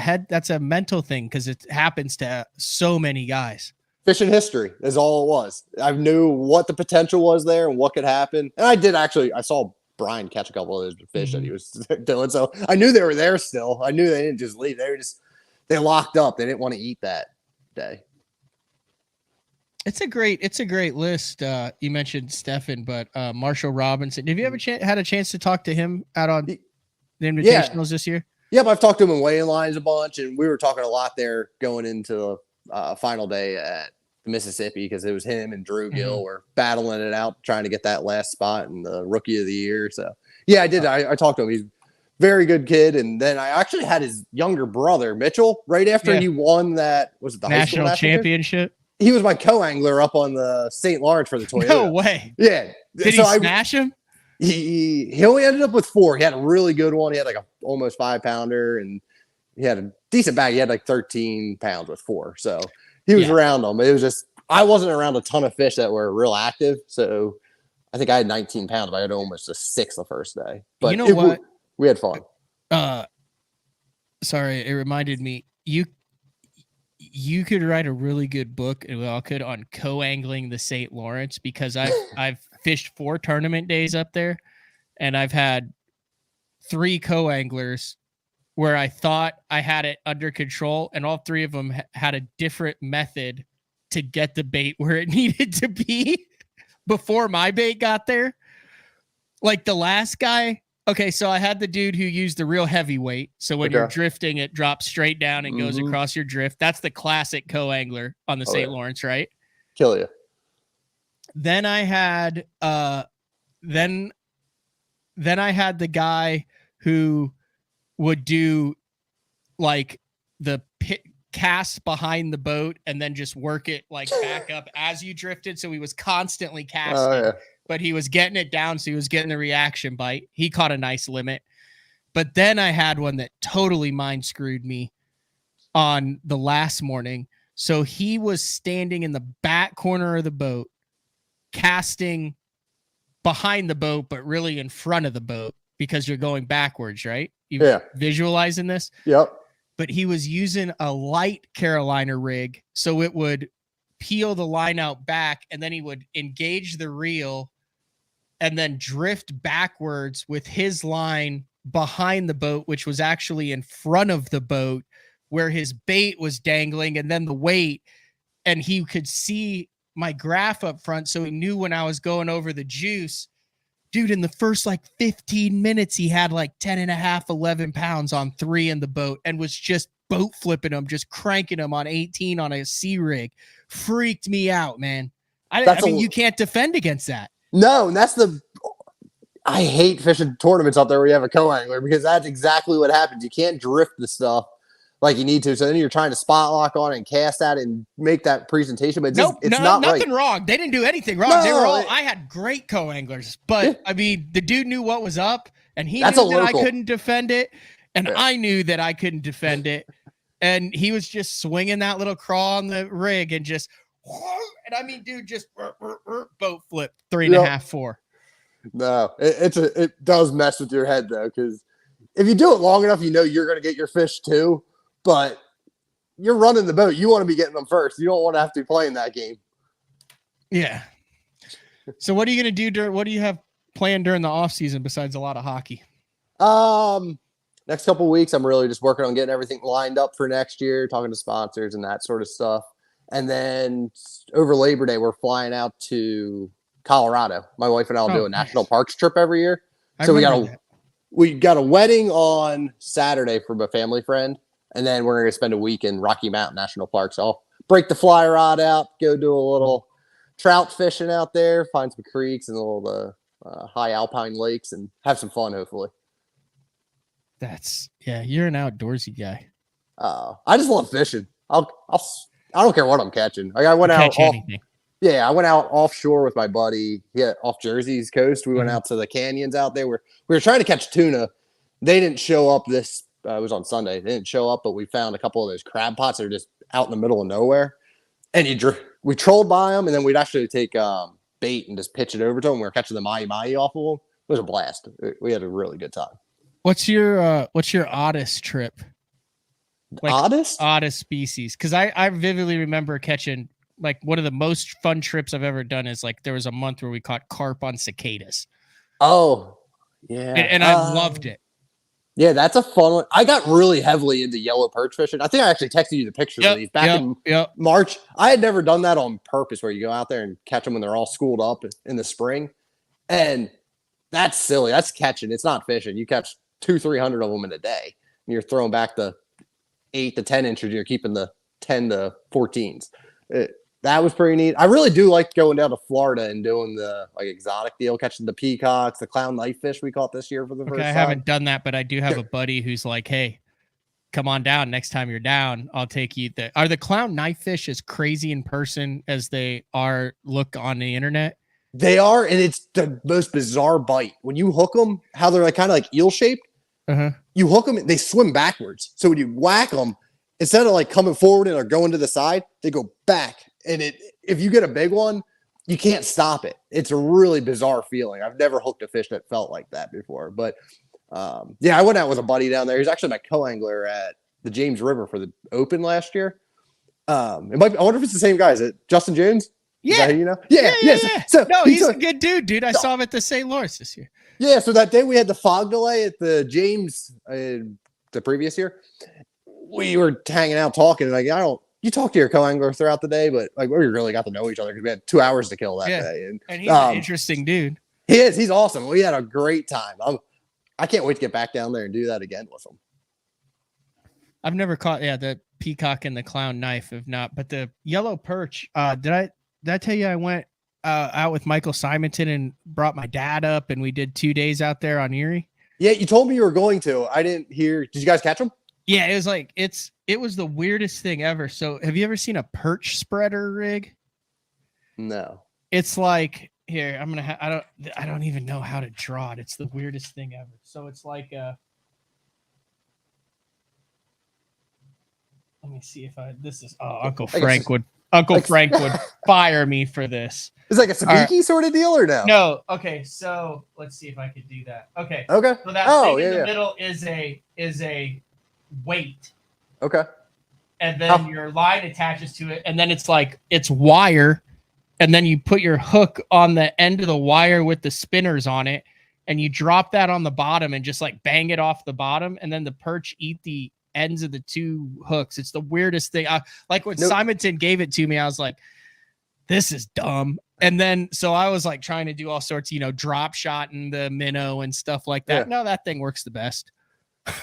a mental thing because it happens to so many guys. Fishing history is all it was. I knew what the potential was there and what could happen. And I saw Brian catch a couple of those fish that he was doing. So I knew they were there still. I knew they didn't just leave. They locked up. They didn't want to eat that day. It's a great list. You mentioned Stefan, but Marshall Robinson. Have you ever had a chance to talk to him out on the Invitationals this year? Yeah, but I've talked to him in weigh-in lines a bunch, and we were talking a lot there going into the final day at Mississippi because it was him and Drew Gill were battling it out, trying to get that last spot in the Rookie of the Year. So, yeah, I did. I talked to him. He's a very good kid. And then I actually had his younger brother, Mitchell, right after he won that, was it the national high school championship? he was my co-angler up on the St. Lawrence for the Toyota. No way. Yeah. Did he smash him? He only ended up with 4. He had a really good one. He had like a almost 5-pounder, and he had a decent bag. He had like 13 pounds with 4. So he was around them. It was just, I wasn't around a ton of fish that were real active. So I think I had 19 pounds, but I had almost a 6 the first day. But you know what? We had fun. Sorry, it reminded me. You could write a really good book, and we all could, on co-angling the St. Lawrence, because I've fished 4 tournament days up there, and I've had 3 co-anglers where I thought I had it under control, and all 3 of them had a different method to get the bait where it needed to be before my bait got there. Like the last guy. Okay, so I had the dude who used the real heavyweight. So when you're drifting, it drops straight down and goes across your drift. That's the classic co-angler on the St. Lawrence, right? Kill you. Then I had then I had the guy who would do like the pit cast behind the boat and then just work it like back up as you drifted. So he was constantly casting. But he was getting it down, so he was getting the reaction bite. He caught a nice limit. But then I had one that totally mind screwed me on the last morning. So he was standing in the back corner of the boat, casting behind the boat, but really in front of the boat because you're going backwards, right? You're visualizing this? Yep. But he was using a light Carolina rig, so it would peel the line out back, and then he would engage the reel and then drift backwards with his line behind the boat, which was actually in front of the boat where his bait was dangling, and then the weight, and he could see my graph up front. So he knew when I was going over the juice. Dude, in the first like 15 minutes, he had like 10 and a half, 11 pounds on 3 in the boat and was just boat flipping them, just cranking them on 18 on a C rig. Freaked me out, man. I mean, you can't defend against that. No, and I hate fishing tournaments out there where you have a co-angler, because that's exactly what happens. You can't drift the stuff like you need to. So then you're trying to spot lock on it and cast at it and make that presentation, but it's not nothing right. wrong. They didn't do anything wrong. I had great co-anglers, but I mean, the dude knew what was up, and he knew that I couldn't defend it, and I knew that I couldn't defend it, and he was just swinging that little crawl on the rig and just, and I mean, dude, just boat flip 3.5, 4. No, it does mess with your head though, because if you do it long enough, you know you're going to get your fish too. But you're running the boat. You want to be getting them first. You don't want to have to be playing that game. Yeah. So what are you going to do? What do you have planned during the off season besides a lot of hockey? Next couple of weeks, I'm really just working on getting everything lined up for next year, talking to sponsors and that sort of stuff. And then over Labor Day, we're flying out to Colorado. My wife and I will do a national parks trip every year. So we got a wedding on Saturday from a family friend. And then we're going to spend a week in Rocky Mountain National Park. So I'll break the fly rod out, go do a little trout fishing out there, find some creeks and the high alpine lakes, and have some fun, hopefully. You're an outdoorsy guy. I just love fishing. I don't care what I'm catching. I went out. I went out offshore with my buddy. Off Jersey's coast. We went out to the canyons out there where we were trying to catch tuna. They didn't show up it was on Sunday. They didn't show up, but we found a couple of those crab pots that are just out in the middle of nowhere. And we trolled by them, and then we'd actually take bait and just pitch it over to them. We were catching the mahi-mahi off of them. It was a blast. We had a really good time. What's your oddest trip? Like, oddest species? Because I vividly remember catching, like, one of the most fun trips I've ever done is like there was a month where we caught carp on cicadas. Oh, yeah. And I loved it. Yeah, that's a fun one. I got really heavily into yellow perch fishing. I think I actually texted you the pictures of these back in March. I had never done that on purpose, where you go out there and catch them when they're all schooled up in the spring. And that's silly. That's catching. It's not fishing. You catch 200-300 of them in a day. And you're throwing back the 8 to 10 inches. You're keeping the 10 to 14s. That was pretty neat. I really do like going down to Florida and doing the exotic deal, catching the peacocks, the clown knifefish we caught this year for the first time. I haven't done that, but I do have a buddy who's like, hey, come on down. Next time you're down, I'll take you there. Are the clown knife fish as crazy in person as they look on the internet? They are, and it's the most bizarre bite. When you hook them, how they're like kind of like eel shaped. You hook them, they swim backwards. So when you whack them, instead of like coming forward and or going to the side, they go back. And if you get a big one, you can't stop it. It's a really bizarre feeling. I've never hooked a fish that felt like that before. But yeah, I went out with a buddy down there. He's actually my co-angler at the James River for the Open last year. I wonder if it's the same guy. Is it Justin Jones? Yeah. Is that who you know? Yeah. So no, he's a good dude. I saw him at the St. Lawrence this year. Yeah, so that day we had the fog delay at the James the previous year. We were hanging out talking, and like, you talk to your co-angler throughout the day, but like we really got to know each other because we had 2 hours to kill that day. And he's an interesting dude. He is. He's awesome. We had a great time. I can't wait to get back down there and do that again with him. I've never caught the peacock and the clown knife, if not, but the yellow perch. Did I tell you I went out with Michael Simonton and brought my dad up, and we did 2 days out there on Erie? Yeah, you told me you were going to. I didn't hear. Did you guys catch them? Yeah, it was like it was the weirdest thing ever. So, have you ever seen a perch spreader rig? No. It's like here. I'm gonna. I don't even know how to draw it. It's the weirdest thing ever. So it's like let me see if this is. Oh, Uncle Frank would fire me for this. It's like a sabiki sort of deal, or no? No. Okay, so let's see if I could do that. Okay. So that thing in the middle is a weight. Okay. And then your line attaches to it, and then it's wire, and then you put your hook on the end of the wire with the spinners on it, and you drop that on the bottom and just like bang it off the bottom, and then the perch eat the ends of the two hooks. It's the weirdest thing. Like when Simonton gave it to me, I was like, this is dumb. And then so I was like trying to do all sorts, drop shot and the minnow and stuff like that. No, that thing works the best.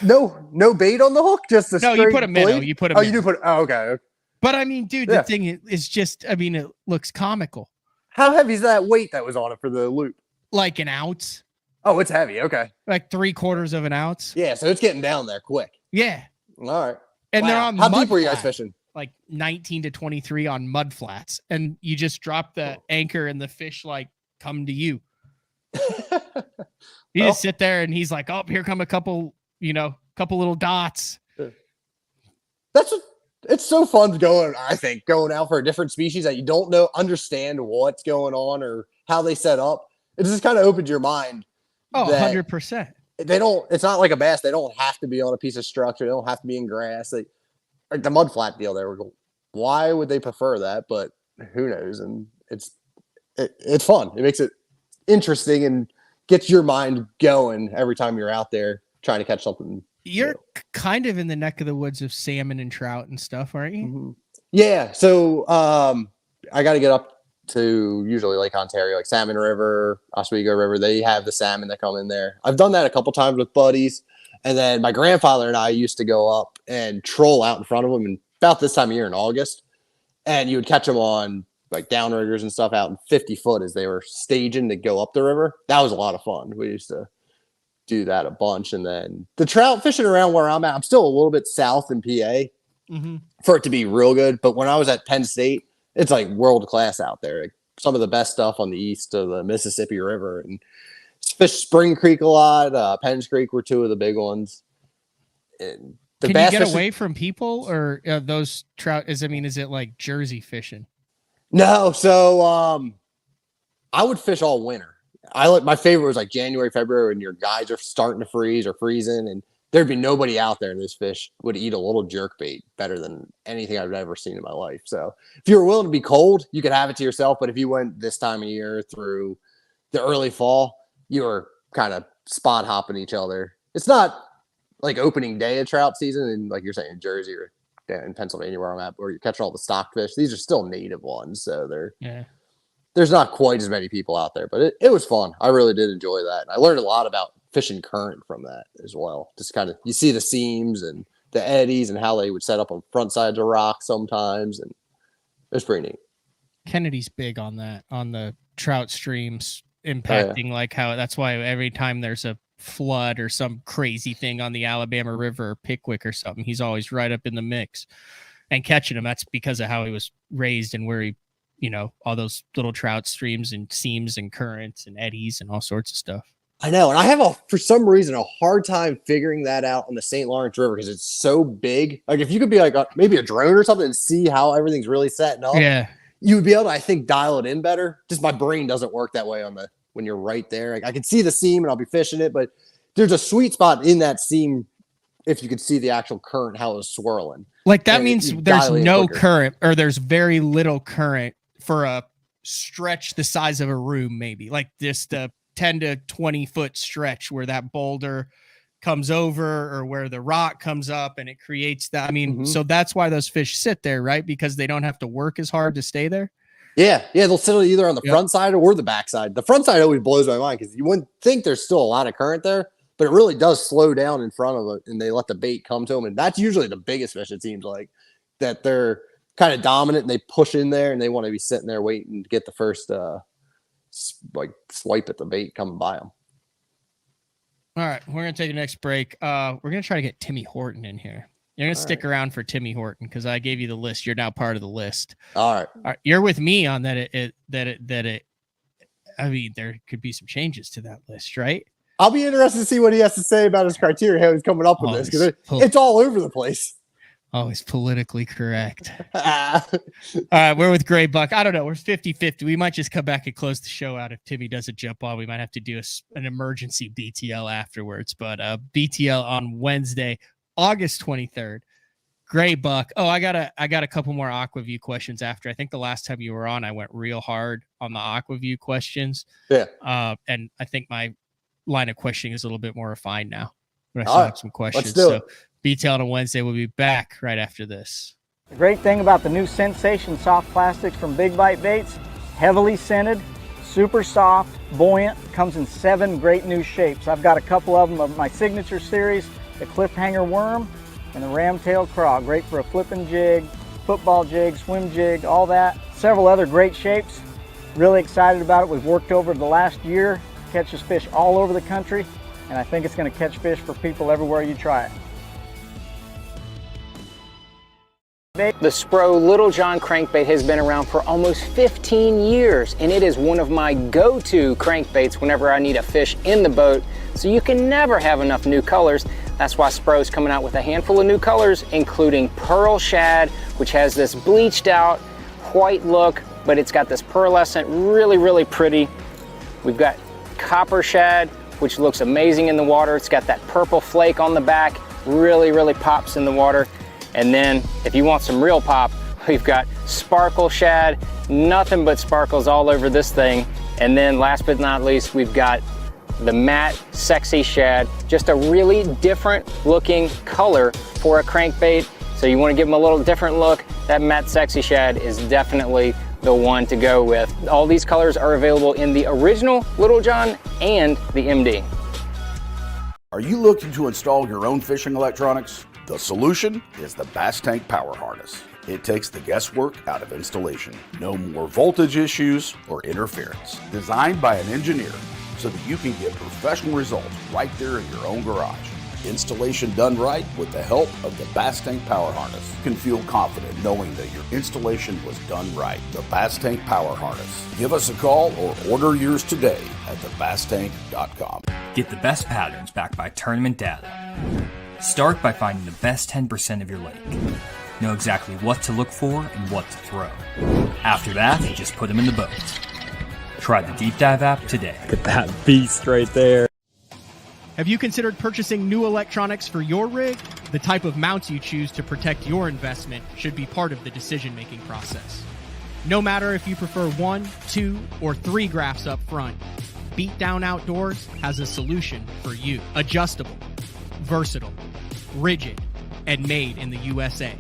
No bait on the hook, just a you put a minnow. Blade? You put a minnow. You do put. Oh, okay. But I mean, dude, the thing is just. I mean, it looks comical. How heavy is that weight that was on it for the loop? Like an ounce. Oh, it's heavy. Okay. Like 3/4 of an ounce. Yeah, so it's getting down there quick. Yeah. All right. And they're on. How deep were you guys fishing? Like 19 to 23 on mud flats, and you just drop the anchor, and the fish like come to you. You just sit there, and he's like, "Oh, here come a couple little dots." It's so fun going out for a different species that you don't understand what's going on or how they set up. It just kind of opens your mind. Oh, 100%. It's not like a bass. They don't have to be on a piece of structure. They don't have to be in grass. Like the mud flat deal there. Why would they prefer that? But who knows? And it's fun. It makes it interesting and gets your mind going every time you're out there trying to catch something. You're kind of in the neck of the woods of salmon and trout and stuff, aren't you? Mm-hmm. Yeah. So I got to get up to usually Lake Ontario, like Salmon River, Oswego River. They have the salmon that come in there. I've done that a couple times with buddies. And then my grandfather and I used to go up and troll out in front of them and about this time of year in August. And you would catch them on like downriggers and stuff out in 50 foot as they were staging to go up the river. That was a lot of fun. We used to do that a bunch. And then the trout fishing around where I'm at, I'm still a little bit south in PA for it to be real good. But when I was at Penn State, it's like world class out there. Like some of the best stuff on the east of the Mississippi River, and fish Spring Creek a lot. Penn's Creek were two of the big ones. And can you get away from people, or those trout? Is it like Jersey fishing? No, so I would fish all winter. My favorite was like January, February, when your guys are starting to freeze or freezing, and there'd be nobody out there, and this fish would eat a little jerkbait better than anything I've ever seen in my life. So if you were willing to be cold, you could have it to yourself. But if you went this time of year through the early fall, you were kind of spot hopping each other. It's not like opening day of trout season, and like you're saying in Jersey or down in Pennsylvania where I'm at, where you're catching all the stock fish. These are still native ones, so there's not quite as many people out there, but it was fun. I really did enjoy that. I learned a lot about fishing current from that as well. Just kind of, you see the seams and the eddies and how they would set up on front sides of rocks sometimes, and it was pretty neat. Kennedy's big on that, on the trout streams impacting, like how that's why every time there's a flood or some crazy thing on the Alabama River or Pickwick or something, he's always right up in the mix and catching them. That's because of how he was raised and where he, all those little trout streams and seams and currents and eddies and all sorts of stuff. I know. And I have for some reason, a hard time figuring that out on the St. Lawrence River because it's so big. Like if you could be like maybe a drone or something and see how everything's really setting up, you would be able to, I think, dial it in better. Just my brain doesn't work that way when you're right there. Like, I can see the seam and I'll be fishing it, but there's a sweet spot in that seam if you could see the actual current, how it's swirling. Like that means there's no current, or there's very little current for a stretch the size of a room, maybe like just a 10 to 20 foot stretch where that boulder comes over or where the rock comes up and it creates that. I mean, so that's why those fish sit there, right? Because they don't have to work as hard to stay there. Yeah. They'll sit either on the front side or the back side. The front side always blows my mind because you wouldn't think there's still a lot of current there, but it really does slow down in front of it and they let the bait come to them. And that's usually the biggest fish, it seems like, that they're kind of dominant and they push in there and they want to be sitting there waiting to get the first swipe at the bait coming by them. All right, we're going to take the next break. We're going to try to get Timmy Horton in here. You're going to stick around for Timmy Horton because I gave you the list. You're now part of the list. All right. You're with me on that. I mean, there could be some changes to that list, right? I'll be interested to see what he has to say about his criteria, how he's coming up with this, because it's all over the place. Always politically correct. All right, we're with Grae Buck. I don't know. We're 50-50. We might just come back and close the show out if Timmy doesn't jump on. We might have to do an emergency BTL afterwards. But BTL on Wednesday, August 23rd. Grae Buck. Oh, I got a couple more Aquaview questions after. I think the last time you were on, I went real hard on the Aquaview questions. Yeah. And I think my line of questioning is a little bit more refined now. But I still have some questions. Let's do it. BTL on Wednesday. We'll be back right after this. The great thing about the new Sensation soft plastics from Big Bite Baits, heavily scented, super soft, buoyant, comes in 7 great new shapes. I've got a couple of them of my signature series, the cliffhanger worm and the ramtail craw. Great for a flipping jig, football jig, swim jig, all that. Several other great shapes. Really excited about it. We've worked over the last year, catches fish all over the country, and I think it's going to catch fish for people everywhere you try it. The Spro Little John crankbait has been around for almost 15 years, and it is one of my go-to crankbaits whenever I need a fish in the boat, so you can never have enough new colors. That's why Spro's coming out with a handful of new colors, including Pearl Shad, which has this bleached out white look, but it's got this pearlescent, really, really pretty. We've got Copper Shad, which looks amazing in the water. It's got that purple flake on the back, really, really pops in the water. And then if you want some real pop, we've got Sparkle Shad, nothing but sparkles all over this thing. And then last but not least, we've got the matte Sexy Shad, just a really different looking color for a crankbait. So you want to give them a little different look, that matte Sexy Shad is definitely the one to go with. All these colors are available in the original Little John and the MD. Are you looking to install your own fishing electronics? The solution is the Bass Tank Power Harness. It takes the guesswork out of installation. No more voltage issues or interference. Designed by an engineer so that you can get professional results right there in your own garage. Installation done right with the help of the Bass Tank Power Harness. You can feel confident knowing that your installation was done right. The Bass Tank Power Harness. Give us a call or order yours today at thebasstank.com. Get the best patterns backed by tournament data. Start by finding the best 10% of your lake. Know exactly what to look for and what to throw. After that, just put them in the boat. Try the Deep Dive app today. Look at that beast right there. Have you considered purchasing new electronics for your rig? The type of mounts you choose to protect your investment should be part of the decision-making process. No matter if you prefer 1, 2, or 3 graphs up front, Beatdown Outdoors has a solution for you. Adjustable, versatile, rigid, and made in the USA.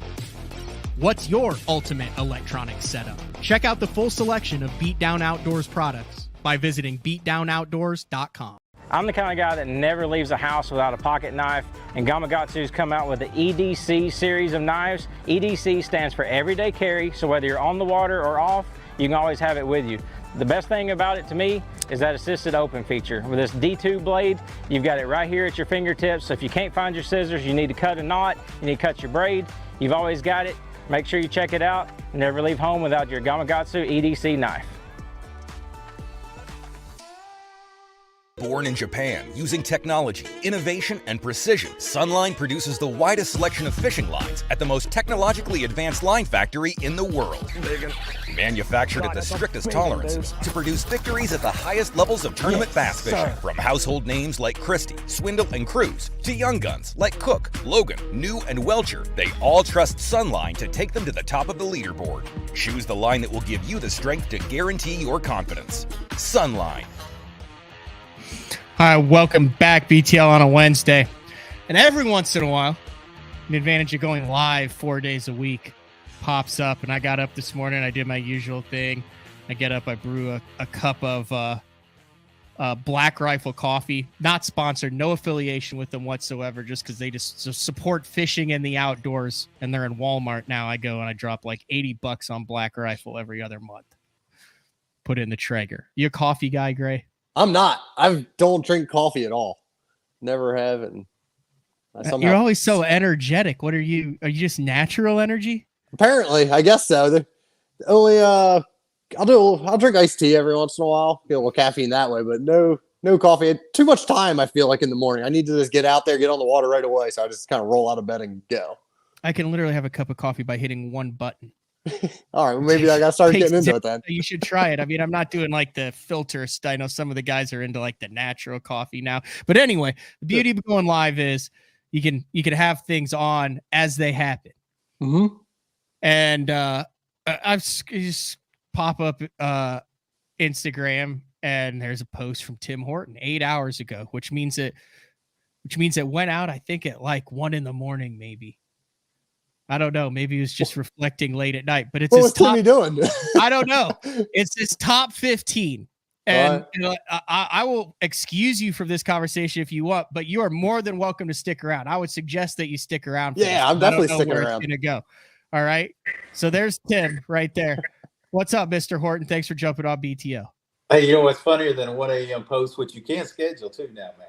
What's your ultimate electronics setup? Check out the full selection of Beatdown Outdoors products by visiting beatdownoutdoors.com. I'm the kind of guy that never leaves the house without a pocket knife, and Gamakatsu's come out with the EDC series of knives. EDC stands for Everyday Carry, so whether you're on the water or off, you can always have it with you. The best thing about it to me is that assisted open feature. With this D2 blade, you've got it right here at your fingertips. So if you can't find your scissors, you need to cut a knot, you need to cut your braid, you've always got it. Make sure you check it out. Never leave home without your Gamakatsu EDC knife. Born in Japan, using technology, innovation, and precision, Sunline produces the widest selection of fishing lines at the most technologically advanced line factory in the world. Manufactured at the strictest tolerances to produce victories at the highest levels of tournament bass fishing. From household names like Christie, Swindle, and Cruz, to young guns like Cook, Logan, New, and Welcher, they all trust Sunline to take them to the top of the leaderboard. Choose the line that will give you the strength to guarantee your confidence. Sunline. Hi, welcome back, BTL on a Wednesday. And every once in a while, an advantage of going live 4 days a week pops up. And I got up this morning, I did my usual thing. I get up, I brew a cup of Black Rifle coffee. Not sponsored, no affiliation with them whatsoever, just because they just support fishing in the outdoors. And they're in Walmart now. I go and I drop like $80 on Black Rifle every other month. Put in the Traeger. You a coffee guy, Grae? I'm not. I don't drink coffee at all. Never have. And you're always so energetic. What are you? Are you just natural energy? Apparently, I guess so. I'll drink iced tea every once in a while. Get a little caffeine that way, but no coffee. Too much time, I feel like, in the morning. I need to just get out there, get on the water right away. So I just kind of roll out of bed and go. I can literally have a cup of coffee by hitting one button. All right, well, maybe I got to start getting into it then. You should try it. I mean, I'm not doing like the filter. I know some of the guys are into like the natural coffee now. But anyway, the beauty of going live is you can have things on as they happen. Mm-hmm. And I've just pop up Instagram, and there's a post from Tim Horton 8 hours ago, which means it went out, I think, at like 1 a.m, maybe. I don't know. Maybe he was just reflecting late at night, but it's what was Timmy doing? I don't know. It's his top 15. And I will excuse you from this conversation if you want, but you are more than welcome to stick around. I would suggest that you stick around. Yeah, I'm definitely sticking around. It's going to go. All right. So there's Tim right there. What's up, Mr. Horton? Thanks for jumping on BTO. Hey, you know what's funnier than a 1 a.m. post, which you can't schedule too now, man.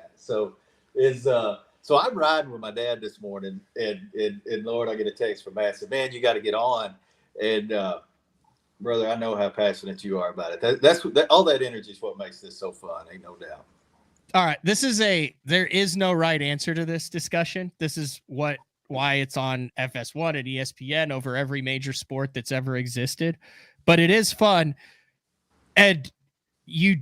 So I'm riding with my dad this morning, and Lord, I get a text from Matt. Said, "Man, you got to get on." And brother, I know how passionate you are about it. That's all that energy is what makes this so fun. Ain't no doubt. All right, there is no right answer to this discussion. This is why it's on FS1 and ESPN over every major sport that's ever existed. But it is fun, and you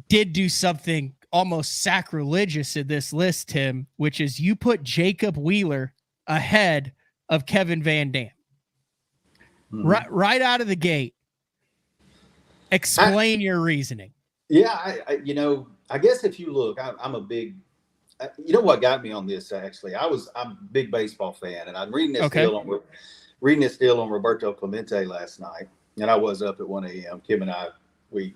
did do something almost sacrilegious in this list, Tim, which is you put Jacob Wheeler ahead of Kevin Van Dam. Mm-hmm. Right out of the gate. Explain your reasoning. Yeah, I guess if you look, I'm a big, you know what got me on this, actually? I'm a big baseball fan, and I'm reading this deal on Roberto Clemente last night, and I was up at 1 a.m. Kim and I, we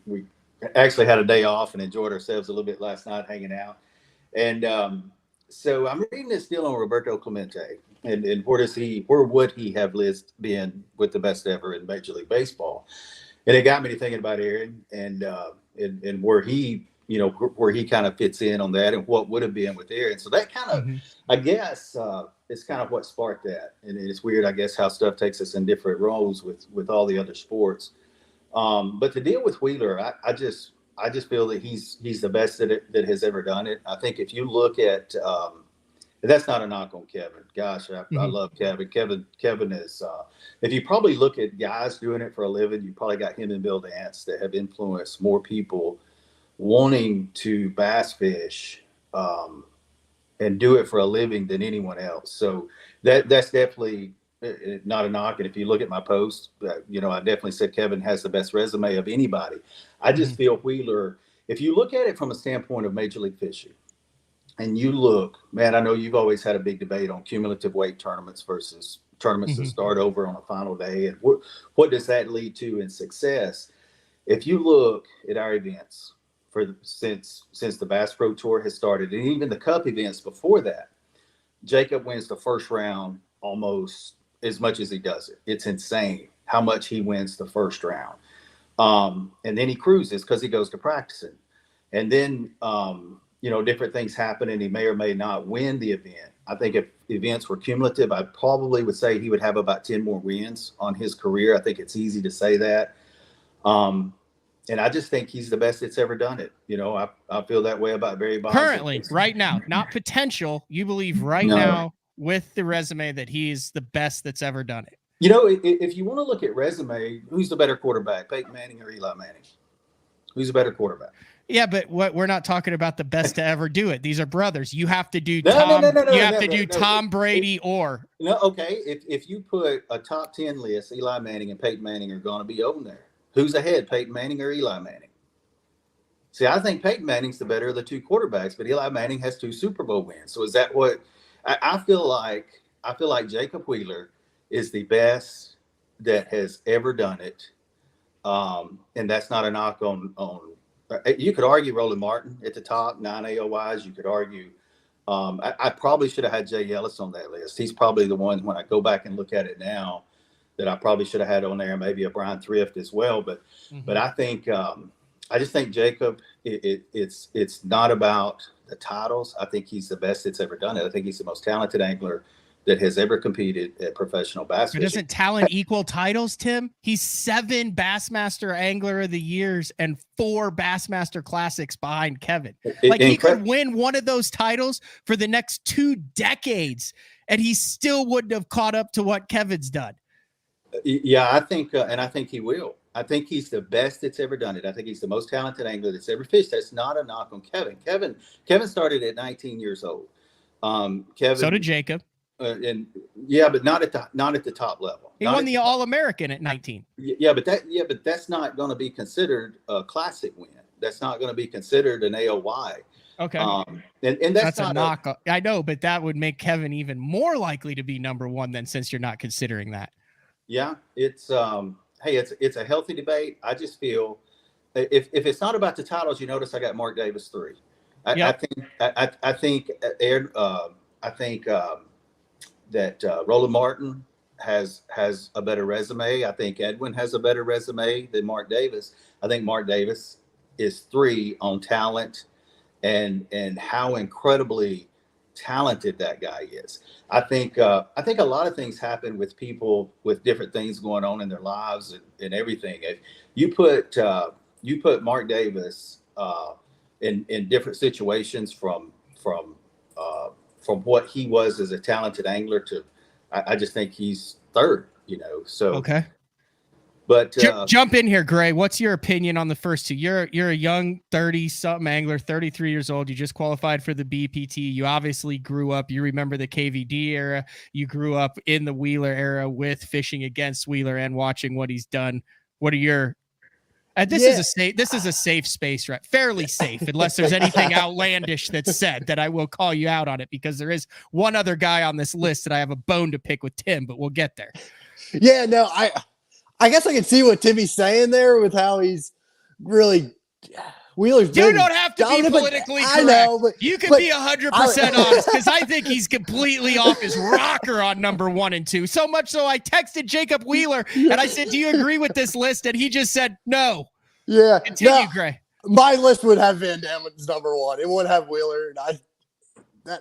actually had a day off and enjoyed ourselves a little bit last night hanging out. And so I'm reading this deal on Roberto Clemente, and where would he have been with the best ever in Major League Baseball? And it got me to thinking about Aaron and where he kind of fits in on that and what would have been with Aaron. So that kind of, I guess, it's kind of what sparked that. And it's weird, I guess, how stuff takes us in different roles with all the other sports. But to deal with Wheeler, I just feel that he's the best that has ever done it. I think if you look at, that's not a knock on Kevin. Gosh, I love Kevin. Kevin is, if you probably look at guys doing it for a living, you probably got him and Bill Dance that have influenced more people wanting to bass fish and do it for a living than anyone else. So that's definitely not a knock. And if you look at my post, I definitely said Kevin has the best resume of anybody. I just feel Wheeler, if you look at it from a standpoint of Major League Fishing, and you look, man, I know you've always had a big debate on cumulative weight tournaments versus tournaments that start over on a final day. And what does that lead to in success? If you look at our events since the Bass Pro Tour has started, and even the Cup events before that, Jacob wins the first round almost as much as he does it. It's insane how much he wins the first round. And then he cruises because he goes to practicing. And then, different things happen and he may or may not win the event. I think if events were cumulative, I probably would say he would have about 10 more wins on his career. I think it's easy to say that. And I just think he's the best that's ever done it. I feel that way about Barry Bonds. Currently, right now, not potential. You believe now with the resume that he's the best that's ever done it. If you want to look at resume, who's the better quarterback, Peyton Manning or Eli Manning? Who's the better quarterback? Yeah, but we're not talking about the best to ever do it. These are brothers. You have to do Tom Brady or. No, okay. If you put a top 10 list, Eli Manning and Peyton Manning are going to be on there. Who's ahead, Peyton Manning or Eli Manning? See, I think Peyton Manning's the better of the two quarterbacks, but Eli Manning has 2 Super Bowl wins. So is that what I feel like? I feel like Jacob Wheeler is the best that has ever done it, and that's not a knock on. You could argue Roland Martin at the top, 9 AOYs. You could argue. I probably should have had Jay Ellis on that list. He's probably the one when I go back and look at it now that I probably should have had on there. Maybe a Brian Thrift as well. But I think I just think Jacob. It's not about the titles. I think he's the best that's ever done it. I think he's the most talented angler that has ever competed at professional bass fishing. Doesn't talent equal titles, Tim? He's 7 Bassmaster Angler of the Years and 4 Bassmaster Classics behind Kevin. He could win one of those titles for the next 2 decades, and he still wouldn't have caught up to what Kevin's done. Yeah, I think, and I think he will. I think he's the best that's ever done it. I think he's the most talented angler that's ever fished. That's not a knock on Kevin. Kevin started at 19 years old. Kevin. So did Jacob. But not at the top level. He won the All-American at 19. But that's not going to be considered a classic win. That's not going to be considered an AOY. Okay. And that's not a knock. I know, but that would make Kevin even more likely to be number one then, since you're not considering that. Yeah, it's it's a healthy debate. I just feel if it's not about the titles, you notice I got Mark Davis 3. I think that Roland Martin has a better resume. I think Edwin has a better resume than Mark Davis. I think Mark Davis is 3 on talent and how incredibly talented that guy is. I think a lot of things happen with people with different things going on in their lives and everything. If you put Mark Davis in different situations from what he was as a talented angler to, I just think he's 3rd, so. Okay. But jump in here, Grae. What's your opinion on the first 2? You're a young 30-something angler, 33 years old. You just qualified for the BPT. You obviously grew up. You remember the KVD era. You grew up in the Wheeler era with fishing against Wheeler and watching what he's done. What are your this is a safe space, right? Fairly safe, unless there's anything outlandish that's said that I will call you out on it, because there is one other guy on this list that I have a bone to pick with Tim, but we'll get there. Yeah, no, I guess I can see what Timmy's saying there with how he's really Wheeler's. You don't have to be politically correct. I know, but you can be 100% honest, because I think he's completely off his rocker on number 1 and 2. So much so I texted Jacob Wheeler and I said, "Do you agree with this list?" And he just said no. Yeah, continue, Grae. My list would have Van Dam as number 1. It would have Wheeler, and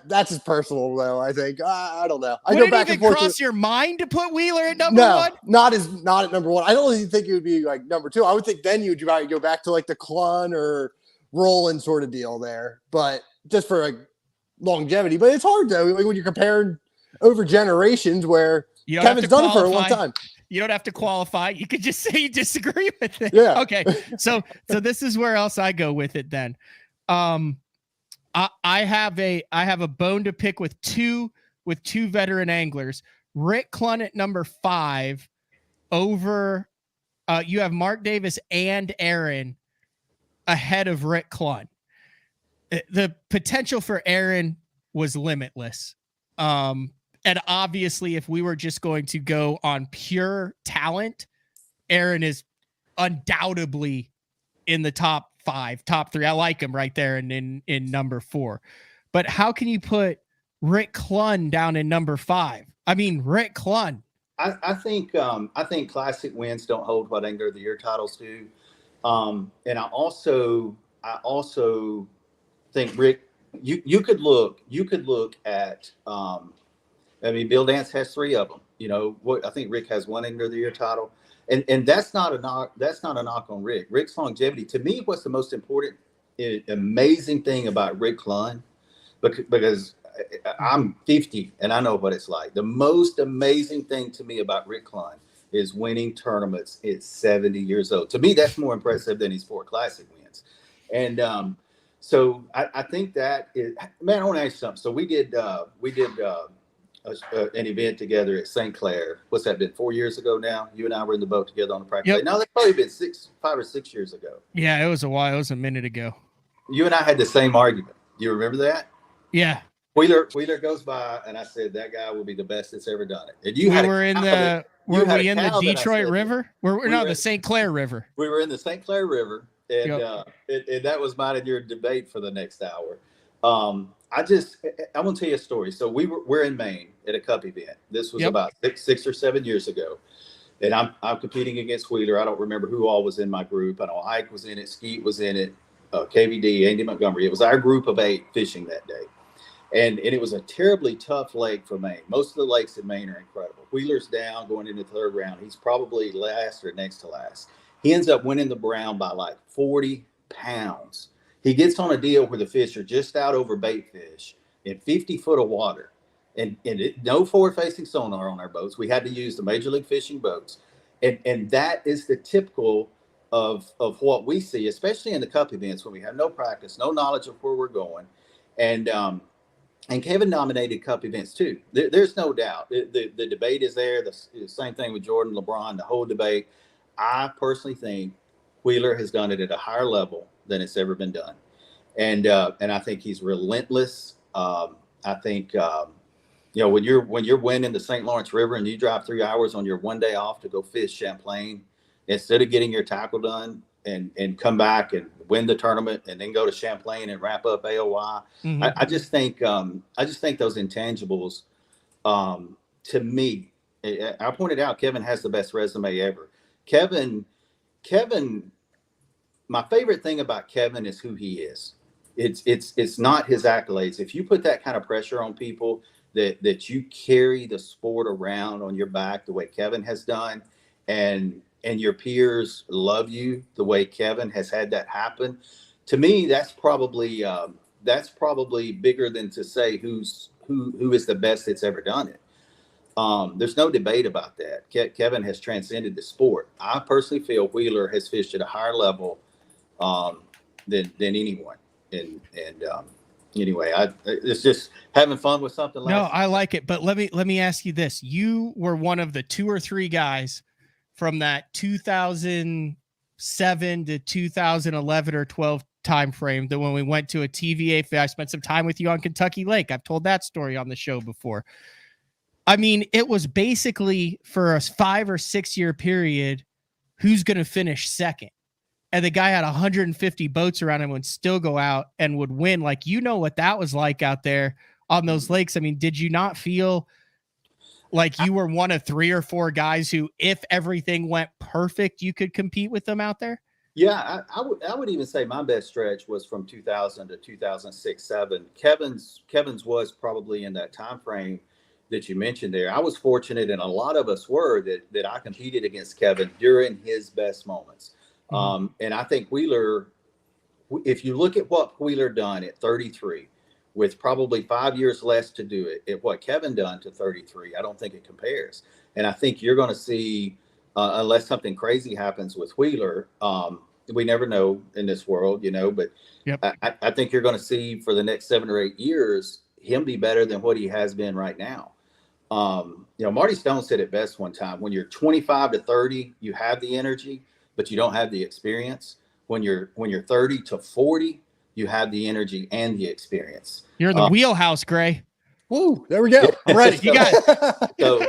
that's his personal though. I think I don't know. I would go it back even and forth. Cross your mind to put Wheeler at number 1? Not at number 1. I don't even think it would be like number 2. I would think then you'd probably go back to like the Clun or Roland sort of deal there, but just for like longevity. But it's hard though, like when you're comparing over generations where Kevin's done it for a long time. You don't have to qualify. You could just say you disagree with it. Yeah. Okay. So this is where else I go with it then. I have a bone to pick with two veteran anglers. Rick Clun at number 5 over you have Mark Davis and Aaron ahead of Rick Clun. The potential for Aaron was limitless. And obviously if we were just going to go on pure talent, Aaron is undoubtedly in the top 5, top 3. I like him right there and in number 4. But how can you put Rick Clun down in number 5? I mean, Rick Clun. I think classic wins don't hold what Angler of the Year titles do. And I also think Rick, you could look at, Bill Dance has 3 of them. I think Rick has 1 end of the year title, and that's not a knock. That's not a knock on Rick. Rick's longevity, to me, what's the most important, amazing thing about Rick Lund, because I'm 50 and I know what it's like. The most amazing thing to me about Rick Lund is winning tournaments at 70 years old. To me, that's more impressive than his 4 Classic wins. And so I think that is, man, I want to ask you something. So we did an event together at St. Clair. What's that been, 4 years ago now? You and I were in the boat together on the practice day. No, that's probably been 5 or 6 years ago. Yeah, it was a while. It was a minute ago. You and I had the same argument. Do you remember that? Yeah. Wheeler goes by, and I said that guy will be the best that's ever done it. And were we in the Detroit River? The St. Clair River. We were in the St. Clair River, and and that was mine and your debate for the next hour. I'm gonna tell you a story. So we're in Maine at a cup event. This was about 6 or 7 years ago, and I'm competing against Wheeler. I don't remember who all was in my group. I know Ike was in it, Skeet was in it, KVD, Andy Montgomery. It was our group of 8 fishing that day. And it was a terribly tough lake for Maine. Most of the lakes in Maine are incredible. Wheeler's down going into the 3rd round. He's probably last or next to last. He ends up winning the Brown by like 40 pounds. He gets on a deal where the fish are just out over bait fish in 50 foot of water. And no forward-facing sonar on our boats. We had to use the Major League Fishing boats. And that is the typical of what we see, especially in the cup events when we have no practice, no knowledge of where we're going. And Kevin dominated cup events too. There's no doubt. The debate is there. The same thing with Jordan, LeBron, the whole debate. I personally think Wheeler has done it at a higher level than it's ever been done. And I think he's relentless. I think, when you're winning the St. Lawrence River and you drive 3 hours on your 1 day off to go fish Champlain, instead of getting your tackle done and come back and win the tournament and then go to Champlain and wrap up AOY. Mm-hmm. I just think those intangibles, to me, I pointed out Kevin has the best resume ever. Kevin, my favorite thing about Kevin is who he is. It's not his accolades. If you put that kind of pressure on people that you carry the sport around on your back the way Kevin has done, and your peers love you the way Kevin has had that happen, to me, that's probably bigger than to say who is the best that's ever done it. There's no debate about that. Kevin has transcended the sport. I personally feel Wheeler has fished at a higher level than anyone. And anyway, it's just having fun with something. No, I like it. But let me ask you this: you were one of the 2 or 3 guys from that 2007 to 2011 or 12 time frame that when we went to a TVA fair, I spent some time with you on Kentucky Lake. I've told that story on the show before. I mean, it was basically for a 5 or 6 year period, who's going to finish second? And the guy had 150 boats around him would still go out and would win. Like, what that was like out there on those lakes. I mean, did you not feel like you were one of 3 or 4 guys who, if everything went perfect, you could compete with them out there? Yeah, I would even say my best stretch was from 2000 to 2006-07. Kevin's was probably in that time frame that you mentioned there. I was fortunate, and a lot of us were, that I competed against Kevin during his best moments. Mm-hmm. And I think Wheeler, if you look at what Wheeler done at 33, with probably 5 years less to do it, at what Kevin done to 33, I don't think it compares. And I think you're going to see, unless something crazy happens with Wheeler, we never know in this world, but yep. I think you're going to see for the next 7 or 8 years, him be better than what he has been right now. Marty Stone said it best one time: when you're 25 to 30, you have the energy, but you don't have the experience. When you're 30 to 40, you have the energy and the experience. You're in the wheelhouse, Grae. Woo! There we go. I'm ready. You got it. So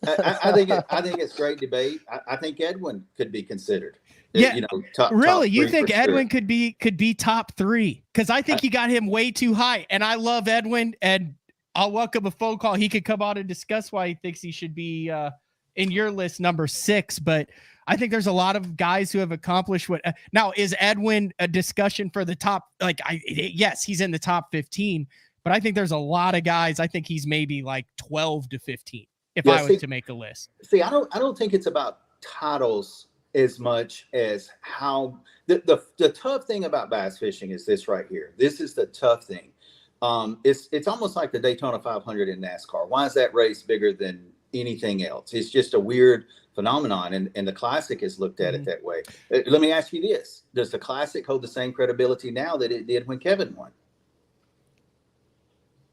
I think it's great debate. I think Edwin could be considered. Yeah, top you think Edwin could be top 3? Because I think you got him way too high, and I love Edwin, and I'll welcome a phone call. He could come on and discuss why he thinks he should be in your list number 6. But I think there's a lot of guys who have accomplished what. Now, is Edwin a discussion for the top? Like, yes, he's in the top 15, but I think there's a lot of guys. I think he's maybe like 12 to 15 if I was to make a list. See, I don't think it's about titles as much as how the tough thing about bass fishing is this right here. This is the tough thing. It's almost like the Daytona 500 in NASCAR. Why is that race bigger than anything else? It's just a weird phenomenon, and the Classic has looked at it that way. Let me ask you this: does the Classic hold the same credibility now that it did when Kevin won?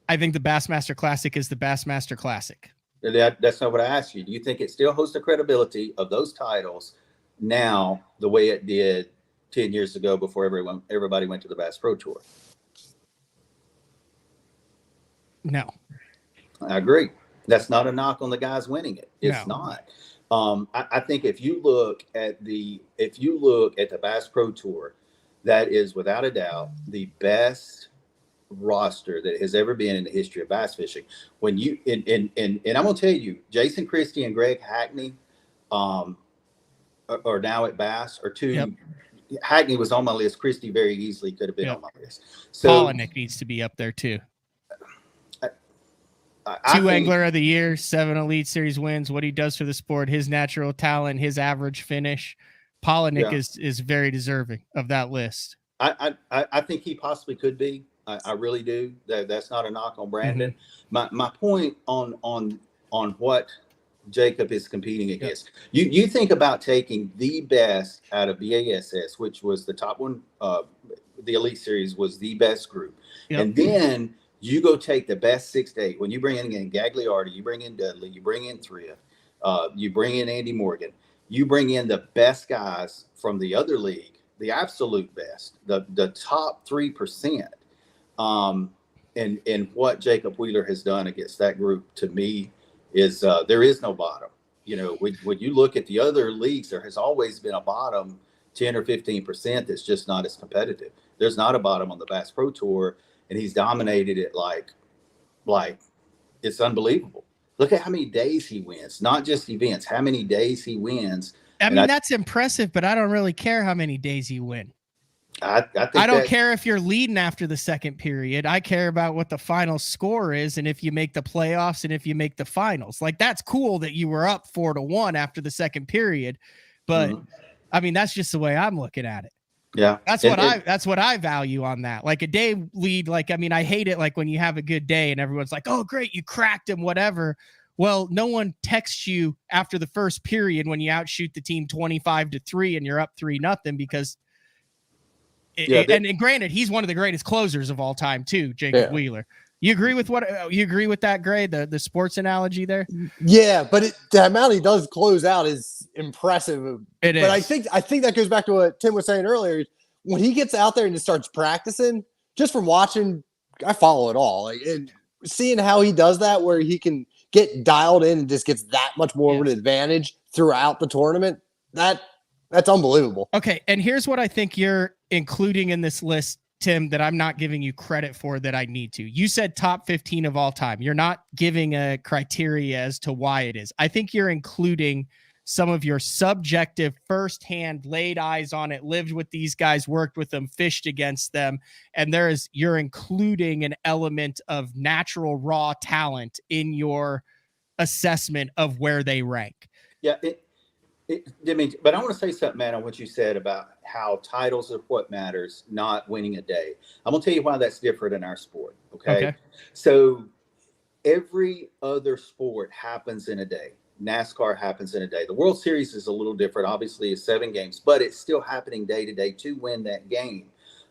I think the Bassmaster Classic is the Bassmaster Classic. That's not what I asked you. Do you think it still holds the credibility of those titles now the way it did 10 years ago before everybody went to the Bass Pro Tour? No. I agree. That's not a knock on the guys winning it. It's not. I think if you look at the Bass Pro Tour, that is without a doubt the best roster that has ever been in the history of bass fishing. When you and I'm gonna tell you, Jason Christie and Greg Hackney are now at Bass, or two. Yep. Hackney was on my list. Christie very easily could have been on my list. So Polinick needs to be up there too. Two Angler of the Year, 7 Elite Series wins, what he does for the sport, his natural talent, his average finish. Polinick is very deserving of that list. I think he possibly could be. I really do. That's not a knock on Brandon. Mm-hmm. My point on what Jacob is competing against. You think about taking the best out of BASS, which was the top one. The Elite Series was the best group, and then you go take the best 6 to 8. When you bring in Gagliardi, you bring in Dudley, you bring in Thrift, you bring in Andy Morgan, you bring in the best guys from the other league, the absolute best, the top 3%. And what Jacob Wheeler has done against that group, to me, is there is no bottom. You know, when you look at the other leagues, there has always been a bottom 10 or 15% that's just not as competitive. There's not a bottom on the Bass Pro Tour. And he's dominated it like it's unbelievable. Look at how many days he wins, not just events, how many days he wins. I mean, that's impressive, but I don't really care how many days you win. I don't care if you're leading after the second period. I care about what the final score is and if you make the playoffs and if you make the finals. Like, that's cool that you were up 4-1 after the second period. But I mean, that's just the way I'm looking at it. Yeah. That's what I value on that. Like a day lead, like, I mean, I hate it like when you have a good day and everyone's like, oh, great, you cracked him, whatever. Well, no one texts you after the first period when you outshoot the team 25-3 and you're up 3-0 because and granted, he's one of the greatest closers of all time too, Jacob Wheeler. You agree with that, Grae, the sports analogy there? Yeah, but the amount he does close out is impressive. It is. But I think that goes back to what Tim was saying earlier. When he gets out there and just starts practicing, just from watching, I follow it all. Like, and seeing how he does that, where he can get dialed in and just gets that much more of an advantage throughout the tournament, that's unbelievable. Okay, and here's what I think you're including in this list, Tim, that I'm not giving you credit for that I need to. You said top 15 of all time. You're not giving a criteria as to why it is. I think you're including some of your subjective, firsthand, laid eyes on it, lived with these guys, worked with them, fished against them. And you're including an element of natural raw talent in your assessment of where they rank. Yeah. But I want to say something, man, on what you said about how titles are what matters, not winning a day. I'm going to tell you why that's different in our sport. Okay. So every other sport happens in a day. NASCAR happens in a day. The World Series is a little different. Obviously, it's 7 games, but it's still happening day to day to win that game.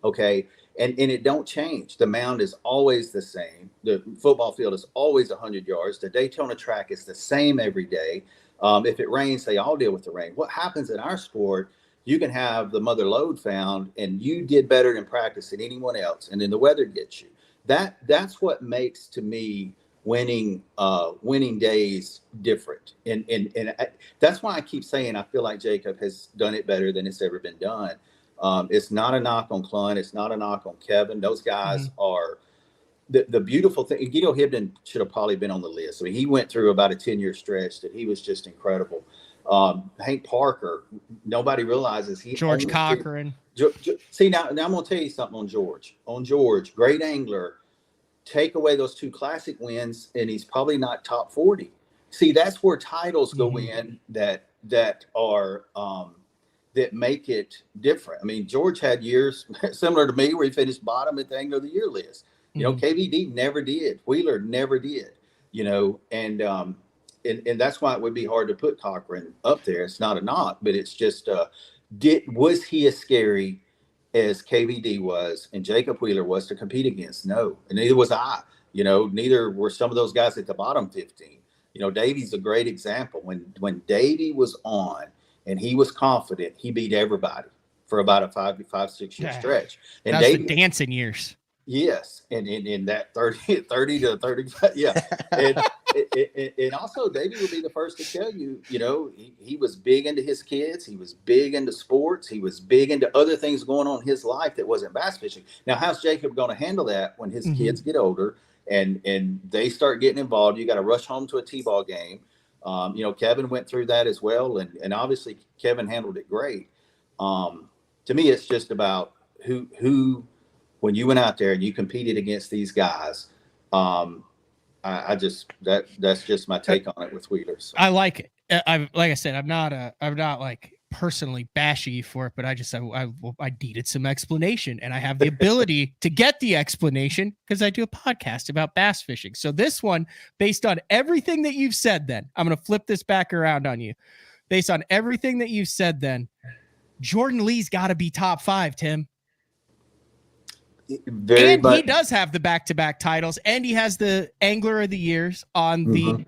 Okay. And it don't change. The mound is always the same. The football field is always 100 yards. The Daytona track is the same every day. If it rains, they all deal with the rain. What happens in our sport, you can have the mother lode found and you did better in practice than anyone else, and then the weather gets you. That's what makes, to me, winning days different. And that's why I keep saying I feel like Jacob has done it better than it's ever been done. It's not a knock on Clun. It's not a knock on Kevin. Those guys are the beautiful thing. Guido Hibden should have probably been on the list. I mean, he went through about a 10-year stretch that he was just incredible. Hank Parker. Nobody realizes George Cochran. See, now I'm going to tell you something on George. On George, great angler. Take away those 2 classic wins, and he's probably not top 40. See, that's where titles go in that are that make it different. I mean, George had years similar to me where he finished bottom at the Angler of the Year list. You know, KVD never did. Wheeler never did. You know, and that's why it would be hard to put Cochran up there. It's not a knock, but it's just was he as scary as KVD was and Jacob Wheeler was to compete against? No, and neither was I. You know, neither were some of those guys at the bottom 15. You know, Davey's a great example. When Davey was on and he was confident, he beat everybody for about a 5-6 year stretch. And that's the dancing years. Yes, and in that 30 to 35, yeah. And also, Davey would be the first to tell you, you know, he was big into his kids. He was big into sports. He was big into other things going on in his life that wasn't bass fishing. Now, how's Jacob going to handle that when his kids get older and they start getting involved? You got to rush home to a T-ball game. You know, Kevin went through that as well, and obviously Kevin handled it great. To me, it's just about who when you went out there and you competed against these guys. I just that's just my take on it with Wheelers. I like it. Like I said, I'm not like personally bashing you for it, but I needed some explanation, and I have the ability to get the explanation because I do a podcast about bass fishing. So this one, based on everything that you've said, then I'm going to flip this back around on you. Based on everything that you've said, then Jordan Lee's got to be top 5, Tim. He does have the back-to-back titles, and he has the Angler of the Years on the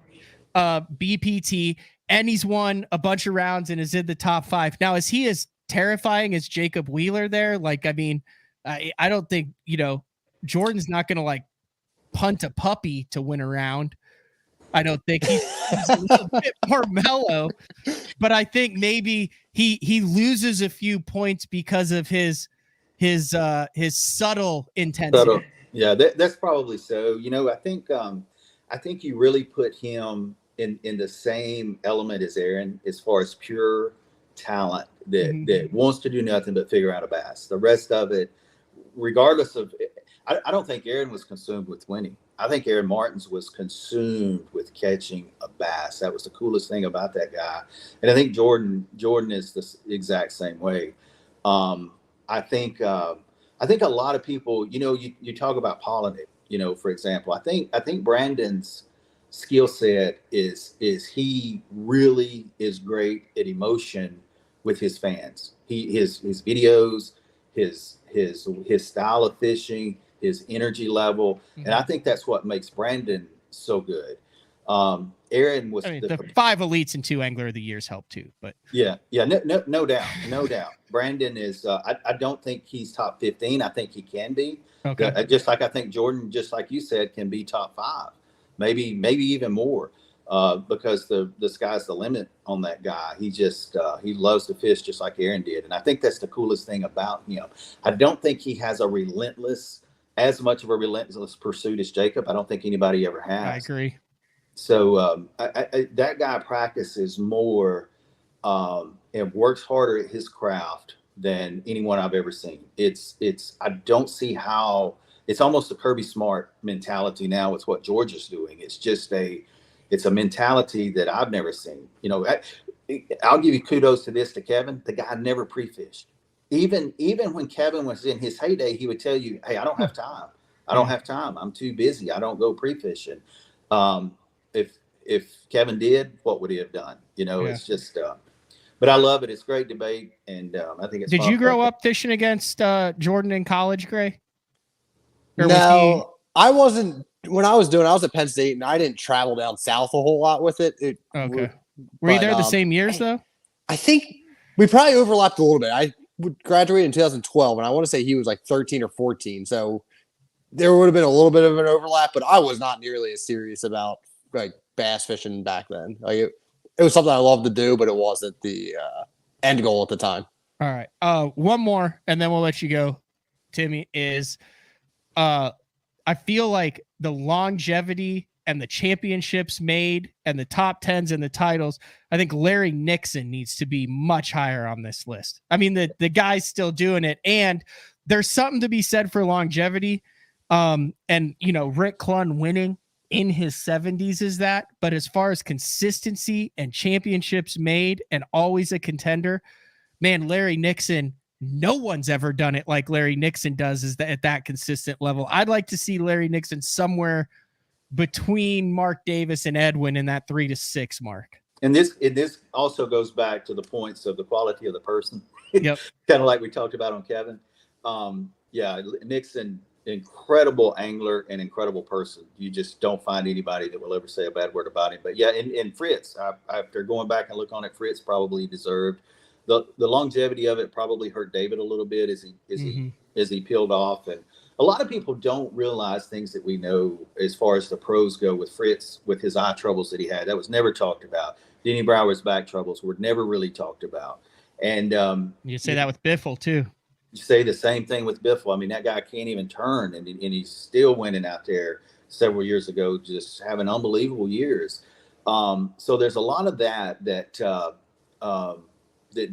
BPT, and he's won a bunch of rounds and is in the top 5. Now, is he as terrifying as Jacob Wheeler there? Like, I mean, I don't think, you know, Jordan's not going to like punt a puppy to win a round. I don't think he's a little bit more mellow, but I think maybe he loses a few points because of his subtle intensity. Yeah, that's probably so. You know, I think you really put him in the same element as Aaron as far as pure talent that wants to do nothing but figure out a bass. The rest of it, regardless of, I don't think Aaron was consumed with winning. I think Aaron Martins was consumed with catching a bass. That was the coolest thing about that guy. And I think Jordan is the exact same way. I think a lot of people, you know, you talk about Polinick, you know, for example. I think Brandon's skill set is he really is great at emotion with his fans. His videos, his style of fishing, his energy level, and I think that's what makes Brandon so good. Aaron was the 5 elites and 2 Angler of the Years help too, but yeah, no doubt. Brandon is. I don't think he's top 15. I think he can be. Okay. Just like I think Jordan, just like you said, can be top 5, maybe even more, because the sky's the limit on that guy. He just he loves to fish just like Aaron did, and I think that's the coolest thing about him. I don't think he has as much of a relentless pursuit as Jacob. I don't think anybody ever has. I agree. So that guy practices more and works harder at his craft than anyone I've ever seen. I don't see how. It's almost a Kirby Smart mentality now with what George is doing. It's a mentality that I've never seen. You know, I'll give you kudos to Kevin. The guy never pre-fished. Even when Kevin was in his heyday, he would tell you, "Hey, I don't have time. I'm too busy. I don't go pre-fishing." If Kevin did, what would he have done? You know, It's just, but I love it. It's great debate. And I think it's, did you grow up fishing against Jordan in college, Grae? No, I wasn't. When I was doing it, I was at Penn State and I didn't travel down south a whole lot with it. Okay. Were you there the same years though? I think we probably overlapped a little bit. I graduated in 2012 and I want to say he was like 13 or 14. So there would have been a little bit of an overlap, but I was not nearly as serious about like bass fishing back then. Like it was something I loved to do, but it wasn't the end goal at the time. All right. One more, and then we'll let you go, Timmy, is I feel like the longevity and the championships made and the top 10s and the titles, I think Larry Nixon needs to be much higher on this list. I mean, the guy's still doing it, and there's something to be said for longevity. And, Rick Clunn winning in his 70s is that, but as far as consistency and championships made and always a contender, man, Larry Nixon, no one's ever done it like Larry Nixon does at that consistent level. I'd like to see Larry Nixon somewhere between Mark Davis and Edwin in that 3 to 6 mark. And this also goes back to the points of the quality of the person. Yep. Kind of like we talked about on Kevin. Nixon, incredible angler and incredible person. You just don't find anybody that will ever say a bad word about him. But yeah, and Fritz, after going back and look on it, Fritz probably deserved the longevity of it. Probably hurt David a little bit as he peeled off. And a lot of people don't realize things that we know as far as the pros go with Fritz, with his eye troubles that he had. That was never talked about. Denny Brower's back troubles were never really talked about. And you say that with Biffle too. You say the same thing with Biffle. I mean, that guy can't even turn, and he's still winning out there several years ago, just having unbelievable years. So there's a lot of that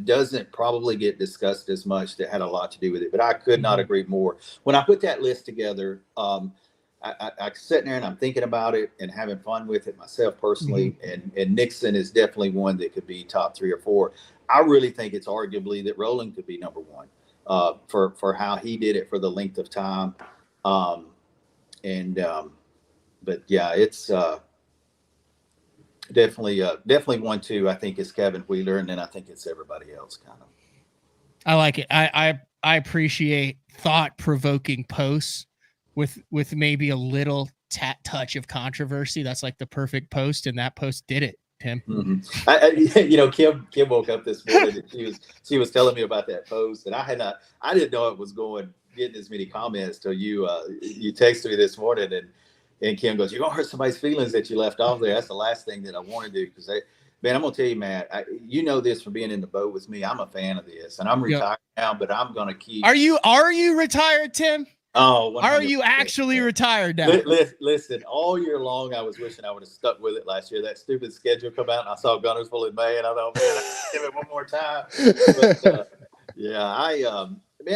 doesn't probably get discussed as much, that had a lot to do with it. But I could not agree more. When I put that list together, I sitting there and I'm thinking about it and having fun with it myself personally. And Nixon is definitely one that could be top 3 or 4. I really think it's arguably that Roland could be number 1. For how he did it for the length of time. But yeah, it's definitely 1, 2, I think is Kevin Wheeler. And then I think it's everybody else kind of. I like it. I appreciate thought-provoking posts with maybe a little touch of controversy. That's like the perfect post. And that post did it. Tim. Kim woke up this morning and she was telling me about that post, and I didn't know it was getting as many comments till you texted me this morning, and Kim goes, "You're gonna hurt somebody's feelings that you left off there." That's the last thing that I want to do, because man, I'm gonna tell you, Matt, you know this from being in the boat with me. I'm a fan of this, and I'm retired now, but I'm gonna keep. Are you retired, Tim? Oh, 100%. Are you actually retired now? Listen, all year long, I was wishing I would have stuck with it last year. That stupid schedule come out, and I saw Gunnersville in May, and I thought, man, I can give it one more time. But,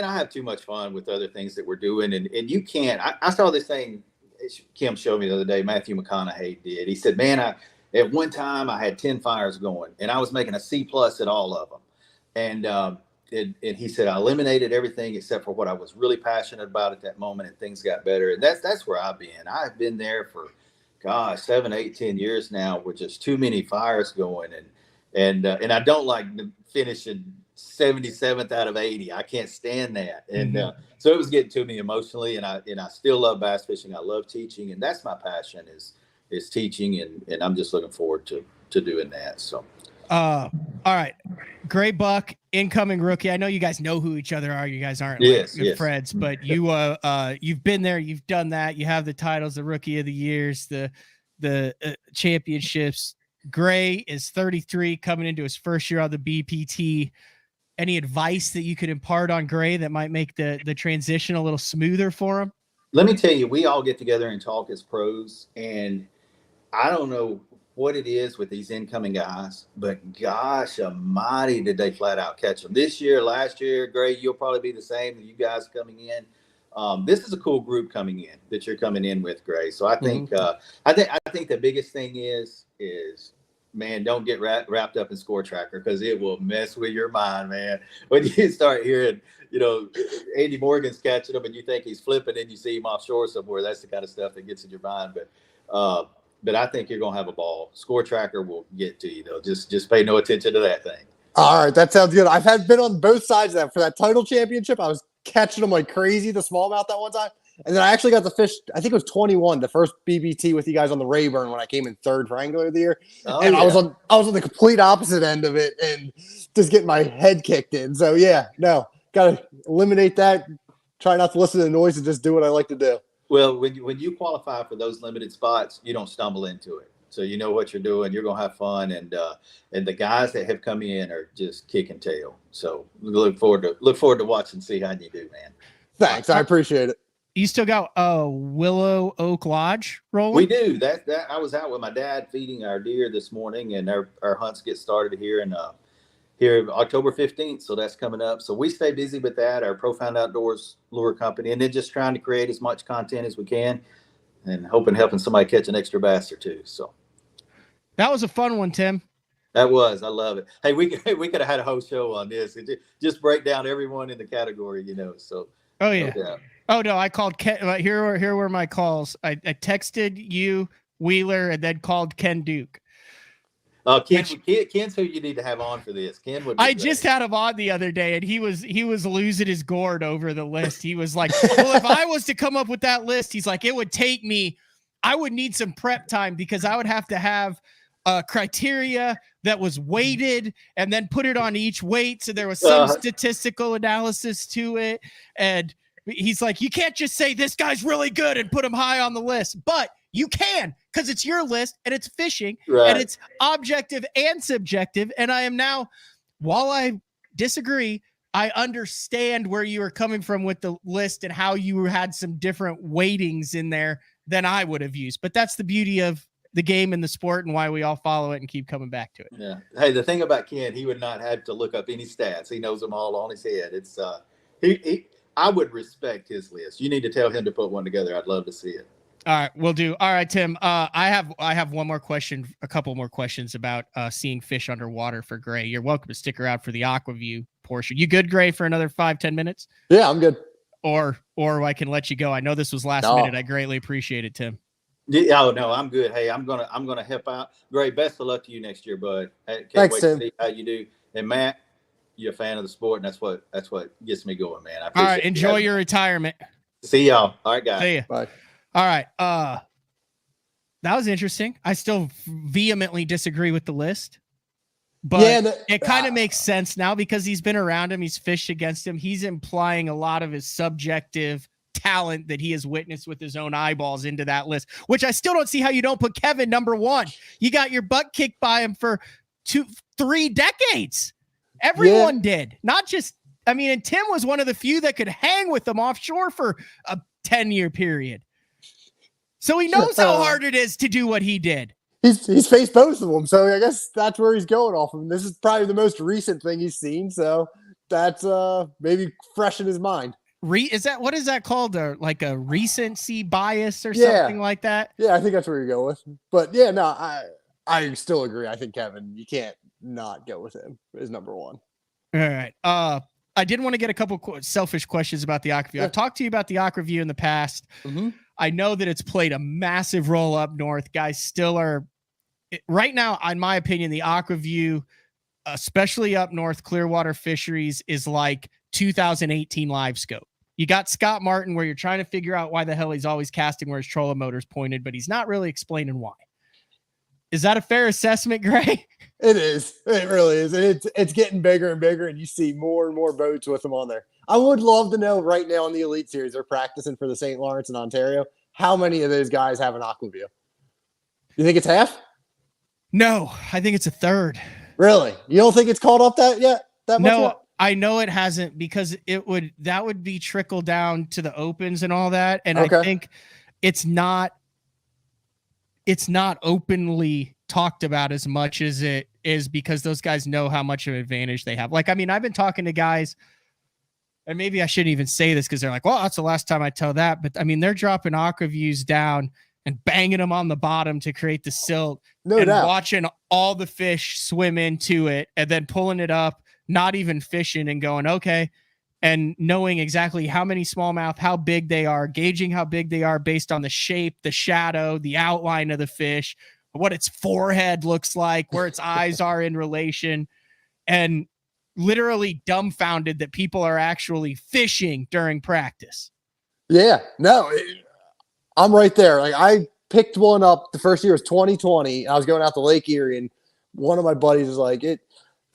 I have too much fun with other things that we're doing, and you can't. I saw this thing Kim showed me the other day. Matthew McConaughey did. He said, man, at one time I had 10 fires going, and I was making a C+ at all of them, and he said, I eliminated everything except for what I was really passionate about at that moment, and things got better. And that's where I've been. I've been there for, 7, 8, 10 years now, with just too many fires going. And I don't like finishing 77th out of 80. I can't stand that. And so it was getting to me emotionally, and I still love bass fishing. I love teaching, and that's my passion is teaching. And I'm just looking forward to doing that. So. All right. Grae Buck, incoming rookie. I know you guys know who each other are. You guys aren't friends, but you've been there, you've done that. You have the titles, the rookie of the years, the championships. Grae is 33, coming into his first year on the BPT. Any advice that you could impart on Grae that might make the transition a little smoother for him? Let me tell you, we all get together and talk as pros, and I don't know what it is with these incoming guys, but gosh almighty, did they flat out catch them this year, last year. Grae, you'll probably be the same. You guys coming in, this is a cool group coming in that you're coming in with, Grae. So I think I think the biggest thing is man, don't get wrapped up in score tracker, because it will mess with your mind, man. When you start hearing, Andy Morgan's catching them and you think he's flipping, and you see him offshore somewhere, that's the kind of stuff that gets in your mind. But I think you're going to have a ball. Score tracker will get to you, though. Just pay no attention to that thing. All right, that sounds good. I've been on both sides of that. For that title championship, I was catching them like crazy, the smallmouth that one time. And then I actually got the fish, I think it was 21, the first BBT with you guys on the Rayburn, when I came in 3rd for Angler of the Year. I was on the complete opposite end of it and just getting my head kicked in. So got to eliminate that. Try not to listen to the noise and just do what I like to do. Well, when you qualify for those limited spots, you don't stumble into it. So you know what you're doing. You're going to have fun. And the guys that have come in are just kicking tail. So look forward to watching, see how you do, man. Thanks. I appreciate it. You still got Willow Oak Lodge rolling? We do. That I was out with my dad feeding our deer this morning, and our hunts get started here in here October 15th. So that's coming up. So we stay busy with that, our Profound Outdoors lure company, and then just trying to create as much content as we can, and helping somebody catch an extra bass or two. So that was a fun one, Tim. That was. I love it. Hey, we could have had a whole show on this. Just break down everyone in the category, So. Oh yeah. Oh no, I called Ken. Here were my calls. I texted you, Wheeler, and then called Ken Duke. Ken's who you need to have on for this. Ken would. I just had him on the other day, and he was losing his gourd over the list. He was like, "Well, if I was to come up with that list, he's like, it would take me. I would need some prep time because I would have to have criteria that was weighted and then put it on each weight, so there was some statistical analysis to it." And he's like, you can't just say this guy's really good and put him high on the list, but you can, because it's your list and it's fishing, right, and it's objective and subjective. And I am now, while I disagree, I understand where you are coming from with the list and how you had some different weightings in there than I would have used. But that's the beauty of the game and the sport and why we all follow it and keep coming back to it. Yeah. Hey, the thing about Ken, he would not have to look up any stats. He knows them all on his head. It's I would respect his list. You need to tell him to put one together. I'd love to see it. All right, we'll do. All right, Tim. I have one more question, a couple more questions about seeing fish underwater for Grae. You're welcome to stick around for the AquaView portion. You good, Grae, for another 5-10 minutes? Yeah, I'm good. Or I can let you go. I know this was last minute. I greatly appreciate it, Tim. Yeah, oh no, I'm good. Hey, I'm gonna help out. Grae, best of luck to you next year, bud. Can't Thanks, wait Tim. to see how you do. And Matt, you're a fan of the sport, and that's what gets me going, man. All right, enjoy your retirement. See y'all. All right, guys. See ya. Bye. All right. That was interesting. I still vehemently disagree with the list, but it kind of makes sense now because he's been around him. He's fished against him. He's implying a lot of his subjective talent that he has witnessed with his own eyeballs into that list, which I still don't see how you don't put Kevin number one. You got your butt kicked by him for 3 decades. Everyone did, not just, and Tim was one of the few that could hang with them offshore for a 10-year period. So he knows how hard it is to do what he did. He's faced both of them, so I guess that's where he's going off of. This is probably the most recent thing he's seen, so that's maybe fresh in his mind. What is that called? Like a recency bias or something like that? Yeah, I think that's where you go with. But yeah, no, I still agree. I think Kevin, you can't not go with him as number one. All right. I did want to get a couple selfish questions about the AquaView. I've talked to you about the AquaView in the past. Mm-hmm. I know that it's played a massive role up north. Guys still are right now, in my opinion, the AquaView, especially up north, Clearwater Fisheries, is like 2018 Live Scope. You got Scott Martin where you're trying to figure out why the hell he's always casting where his trolling motor's pointed, but he's not really explaining why. Is that a fair assessment, Grae? It is. It really is. And it's getting bigger and bigger, and you see more and more boats with them on there. I would love to know right now in the Elite Series, they're practicing for the St. Lawrence in Ontario. How many of those guys have an AquaView? You think it's half? No, I think it's a third. Really? You don't think it's caught up that yet? That much? No, I know it hasn't, because that would be trickle down to the opens and all that. And I think it's not openly talked about as much as it is, because those guys know how much of an advantage they have. Like, I've been talking to guys, and maybe I shouldn't even say this because they're like, well, that's the last time I tell that. But they're dropping AquaViews down and banging them on the bottom to create the silt, and watching all the fish swim into it and then pulling it up, not even fishing, and going, okay. And knowing exactly how many smallmouth, how big they are, gauging how big they are based on the shape, the shadow, the outline of the fish, what its forehead looks like, where its eyes are in relation, and literally dumbfounded that people are actually fishing during practice. Yeah, no, I'm right there. Like, I picked one up. The first year was 2020. I was going out to Lake Erie, and one of my buddies was like, it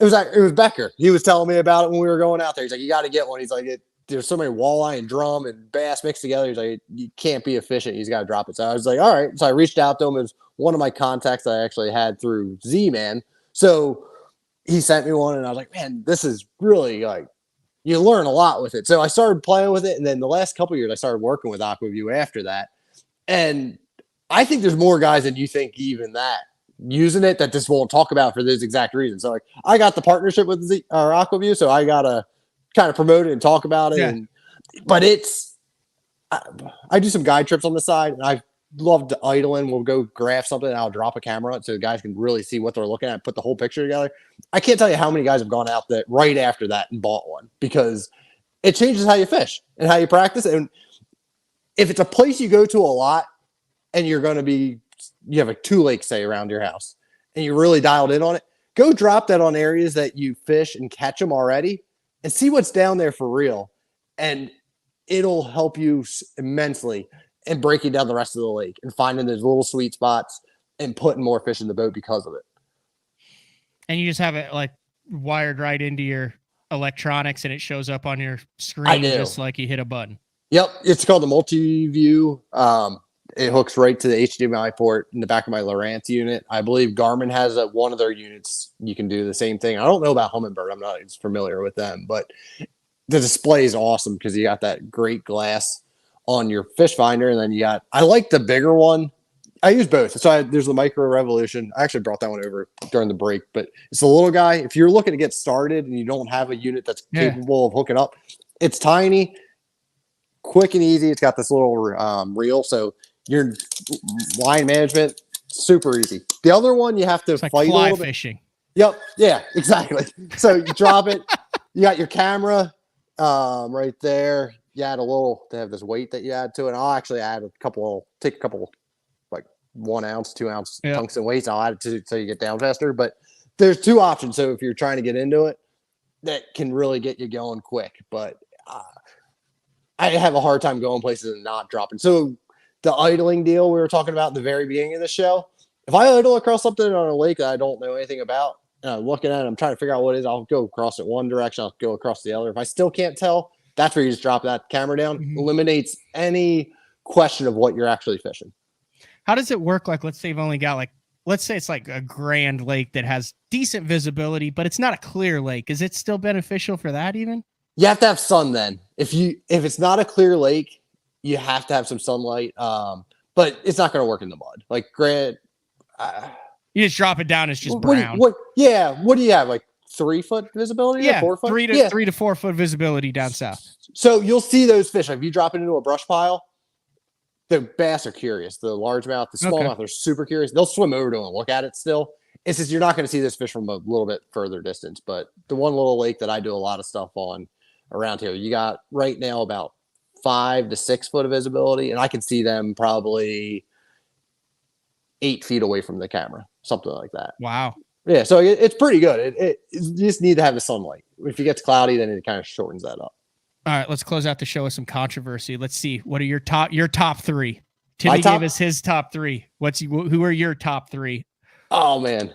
was Becker. He was telling me about it when we were going out there. He's like, you got to get one. He's like, there's so many walleye and drum and bass mixed together. He's like, you can't be efficient. He's got to drop it. So I was like, all right. So I reached out to him. It was one of my contacts I actually had through Z-Man. So he sent me one, and I was like, man, this is really like you learn a lot with it. So I started playing with it, and then the last couple of years I started working with AquaView after that. And I think there's more guys than you think even that using it that just won't talk about for those exact reasons. So like I got the partnership with AquaView, so I gotta kind of promote it and talk about it. Yeah. But I do some guide trips on the side, and I love to idle in. We'll go graph something, and I'll drop a camera on it so the guys can really see what they're looking at and put the whole picture together. I can't tell you how many guys have gone out that right after that and bought one, because it changes how you fish and how you practice. And if it's a place you go to a lot and you have like 2 lakes, say, around your house, and you're really dialed in on it, go drop that on areas that you fish and catch them already and see what's down there for real. And it'll help you immensely in breaking down the rest of the lake and finding those little sweet spots and putting more fish in the boat because of it. And you just have it like wired right into your electronics, and it shows up on your screen just like you hit a button. Yep. It's called the multi-view. It hooks right to the HDMI port in the back of my Lowrance unit. I believe Garmin has one of their units. You can do the same thing. I don't know about Humminbird. I'm not as familiar with them, but the display is awesome because you got that great glass on your fish finder. And then I like the bigger one. I use both. So there's the Micro Revolution. I actually brought that one over during the break, but it's a little guy. If you're looking to get started and you don't have a unit that's capable of hooking up, it's tiny, quick and easy. It's got this little reel. So your line management, super easy. The other one, you have to fight a little bit. Fishing. Yep. Yeah, exactly. So you drop it. You got your camera right there. You add they have this weight that you add to it. I'll actually add take a couple like 1 ounce, 2 ounce tungsten weights. I'll add it to so you get down faster. But there's 2 options. So if you're trying to get into it, that can really get you going quick. But I have a hard time going places and not dropping. So the idling deal we were talking about at the very beginning of the show, if I idle across something on a lake that I don't know anything about, and I'm looking at it, I'm trying to figure out what it is, I'll go across it one direction, I'll go across the other. If I still can't tell, that's where you just drop that camera down. Mm-hmm. Eliminates any question of what you're actually fishing. How does it work? Like, let's say you've only got let's say it's like a grand lake that has decent visibility, but it's not a clear lake. Is it still beneficial for that even? You have to have sun then. If it's not a clear lake, you have to have some sunlight. But it's not going to work in the mud. Like you just drop it down. It's just brown. What do you have? Like 3 foot visibility? Yeah. 4 foot? 3 to 4 foot visibility down south. So you'll see those fish. If you drop it into a brush pile, the bass are curious. The largemouth, the smallmouth are super curious. They'll swim over to it and look at it still. It's just, you're not going to see this fish from a little bit further distance. But the one little lake that I do a lot of stuff on around here, you got right now about 5 to 6 foot of visibility, and I can see them probably 8 feet away from the camera, something like that. Wow. Yeah, so it's pretty good. You just need to have the sunlight. If it gets cloudy, then it kind of shortens that up. All right, let's close out the show with some controversy. Let's see. What are your top 3? Timmy gave us his top 3. Who are your top 3? Oh man,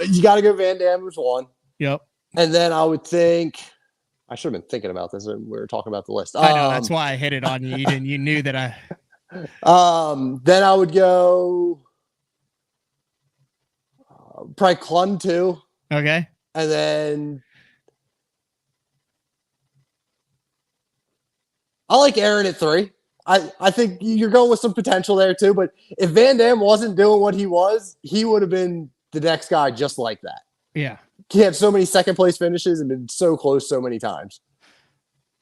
you got to go Van Dam was 1. Yep. And then I would think. I should have been thinking about this when we were talking about the list. I know, that's why I hit it on you. You knew that I. Then I would go probably Clun 2. Okay. And then I like Aaron at 3. I think you're going with some potential there too. But if Van Dam wasn't doing what he was, he would have been the next guy just like that. Yeah. He had so many second place finishes and been so close so many times.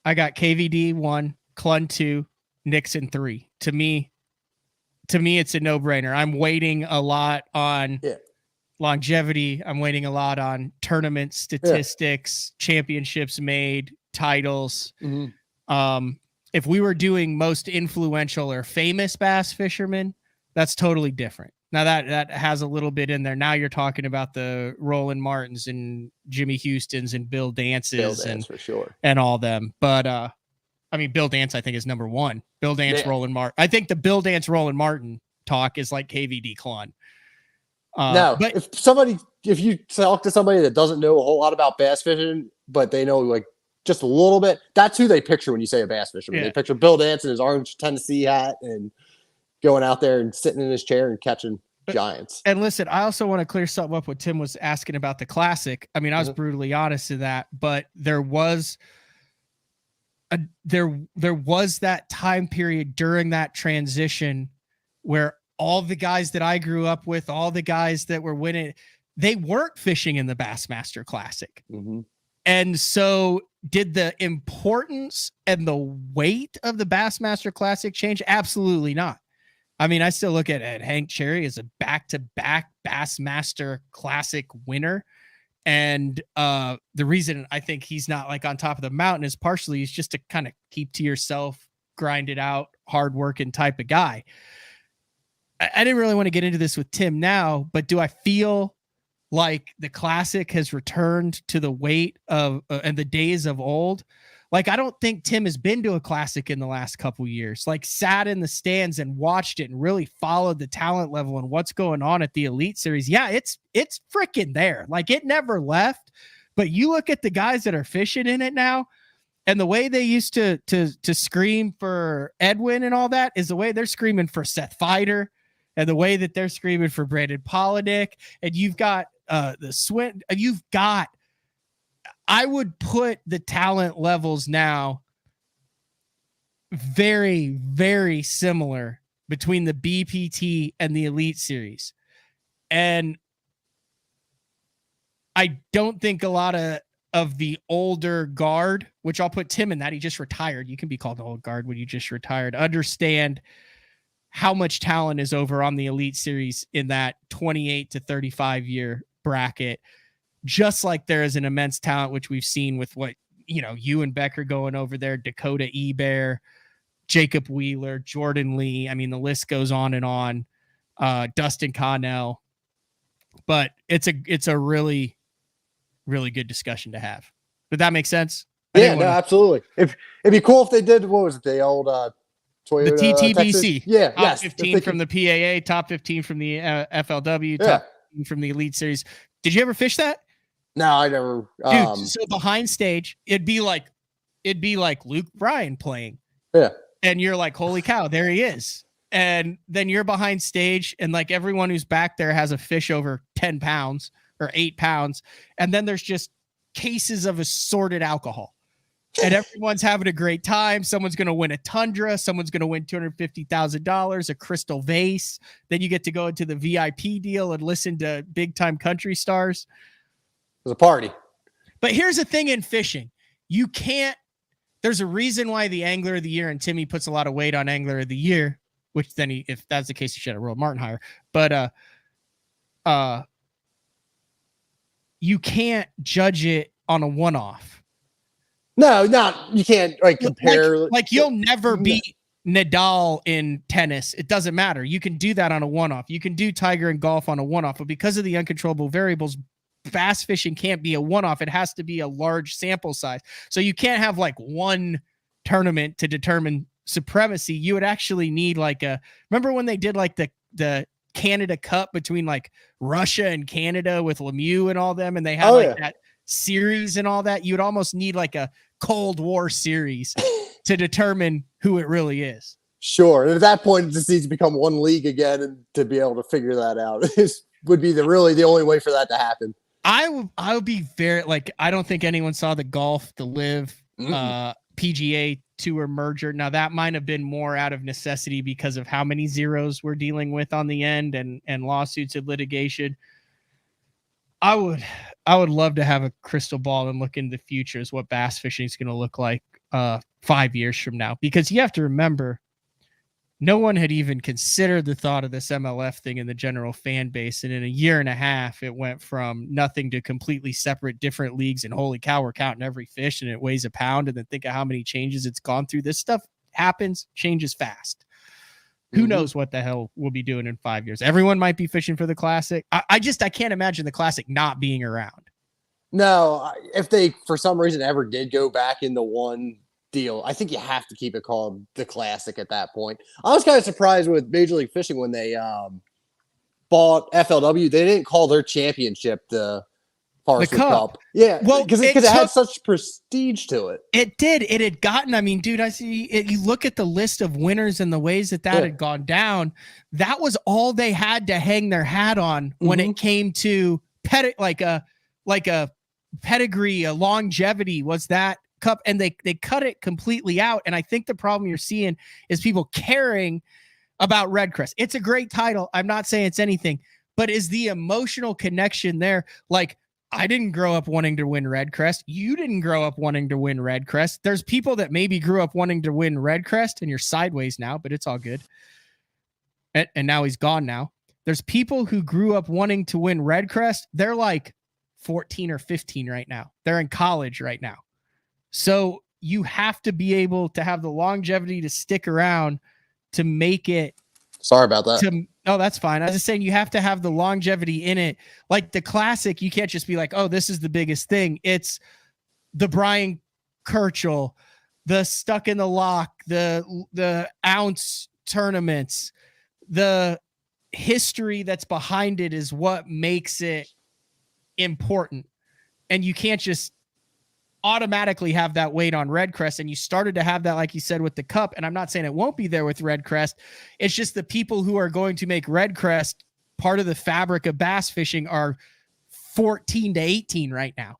I got KVD 1, Clun 2, Nixon 3. To me, it's a no-brainer. I'm waiting a lot on longevity. I'm waiting a lot on tournament statistics, championships made, titles. Mm-hmm. If we were doing most influential or famous bass fishermen, that's totally different. Now that has a little bit in there. Now you're talking about the Roland Martins and Jimmy Houstons and Bill Dances for sure, and all them. But I mean, Bill Dance I think is number 1. Bill Dance, Roland Martin. I think the Bill Dance Roland Martin talk is like KVD Clun. No, but if you talk to somebody that doesn't know a whole lot about bass fishing, but they know like just a little bit, that's who they picture when you say a bass fisherman. They picture Bill Dance in his orange Tennessee hat and going out there and sitting in his chair and catching giants. And listen, I also want to clear something up. What Tim was asking about the Classic. I mean, I was brutally honest in that, but there was there was that time period during that transition where all the guys that I grew up with, all the guys that were winning, they weren't fishing in the Bassmaster Classic. Mm-hmm. And so did the importance and the weight of the Bassmaster Classic change? Absolutely not. I mean, I still look at Hank Cherry as a back-to-back Bassmaster Classic winner. And the reason I think he's not like on top of the mountain is partially he's just to kind of keep to yourself, grind it out, hardworking type of guy. I didn't really want to get into this with Tim now, but do I feel like the Classic has returned to the weight of and the days of old? Like, I don't think Tim has been to a Classic in the last couple years, like sat in the stands and watched it and really followed the talent level and what's going on at the Elite Series. Yeah, it's freaking there. Like, it never left. But you look at the guys that are fishing in it now, and the way they used to scream for Edwin and all that is the way they're screaming for Seth Feider, and the way that they're screaming for Brandon Polinick. And you've got the Swin. You've got, I would put the talent levels now very, very similar between the BPT and the Elite Series. And I don't think a lot of the older guard, which I'll put Tim in that, he just retired. You can be called an old guard when you just retired. Understand how much talent is over on the Elite Series in that 28 to 35 year bracket. Just like there is an immense talent, which we've seen with what, you and Becker going over there, Dakota Ebear, Jacob Wheeler, Jordan Lee. I mean, the list goes on and on. Dustin Connell. But it's a really, really good discussion to have. Did that make sense? Yeah, no, absolutely. It'd be cool if they did, what was it, the old Toyota, the TTBC. Yeah, top yes. 15 from the PAA, top 15 from the FLW, top 15 from the Elite Series. Did you ever fish that? No, I never. Dude, so behind stage, it'd be like Luke Bryan playing. Yeah. And you're like, holy cow, there he is. And then you're behind stage, and like everyone who's back there has a fish over 10 pounds or 8 pounds. And then there's just cases of assorted alcohol. And everyone's having a great time. Someone's going to win a Tundra. Someone's going to win $250,000, a crystal vase. Then you get to go into the VIP deal and listen to big time country stars. It was a party. But here's the thing in fishing. There's a reason why the Angler of the Year, and Timmy puts a lot of weight on Angler of the Year, which then if that's the case, he should have rolled Martin higher. But you can't judge it on a one-off. No, you can't compare. Like you'll never beat Nadal in tennis. It doesn't matter. You can do that on a one-off. You can do Tiger in golf on a one-off, but because of the uncontrollable variables, bass fishing can't be a one-off. It has to be a large sample size. So you can't have like one tournament to determine supremacy. You would actually need remember when they did like the Canada Cup between like Russia and Canada with Lemieux and all them, and they had that series and all that? You would almost need like a Cold War series to determine who it really is. Sure. And at that point, it just needs to become one league again, and to be able to figure that out would be the only way for that to happen. I would be very I don't think anyone saw the LIV PGA Tour merger. Now that might have been more out of necessity because of how many zeros we're dealing with on the end and lawsuits and litigation. I would love to have a crystal ball and look into the future as what bass fishing is going to look like 5 years from now, because you have to remember, no one had even considered the thought of this MLF thing in the general fan base. And in a year and a half, it went from nothing to completely separate different leagues. And holy cow, we're counting every fish and it weighs a pound. And then think of how many changes it's gone through. This stuff happens, changes fast. Who knows what the hell we'll be doing in 5 years? Everyone might be fishing for the Classic. I can't imagine the Classic not being around. No, if they, for some reason, ever did go back into one deal, I think you have to keep it called the Classic at that point. I was kind of surprised with Major League Fishing when they bought FLW. They didn't call their championship the Forrester Cup. Yeah, well, because it had such prestige to it. It did. It had gotten, I mean, dude, I see it, you look at the list of winners and the ways that had gone down. That was all they had to hang their hat on when it came to like a pedigree, a longevity, was that Cup, and they cut it completely out. And I think the problem you're seeing is people caring about Redcrest. It's a great title. I'm not saying it's anything, but is the emotional connection there? Like, I didn't grow up wanting to win Redcrest. You didn't grow up wanting to win Redcrest. There's people that maybe grew up wanting to win Redcrest, and you're sideways now, but it's all good. And now he's gone now. There's people who grew up wanting to win Redcrest. They're like 14 or 15 right now. They're in college right now. So you have to be able to have the longevity to stick around to make it. Sorry about that. No, that's fine. I was just saying you have to have the longevity in it. Like the classic, you can't just be like, oh, this is the biggest thing. It's the Brian Kirchhoff, the Stuck in the Lock, the ounce tournaments, the history that's behind it is what makes it important. And you can't just automatically have that weight on Redcrest. And you started to have that, like you said, with the Cup. And I'm not saying it won't be there with Redcrest. It's just the people who are going to make Redcrest part of the fabric of bass fishing are 14 to 18 right now.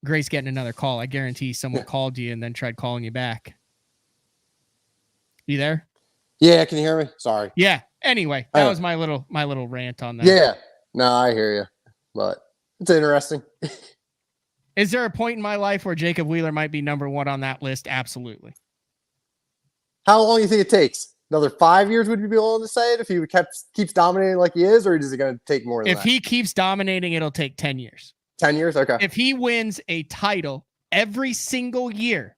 Grace getting another call. I guarantee someone called you and then tried calling you back. You there? Yeah, can you hear me? Sorry. Yeah. Anyway, that was my little rant on that. Yeah. No, I hear you. But it's interesting. Is there a point in my life where Jacob Wheeler might be number one on that list? Absolutely. How long do you think it takes? Another 5 years, would you be willing to say it if he keeps dominating like he is, or is it going to take more than that? If he keeps dominating, it'll take 10 years. 10 years? Okay. If he wins a title every single year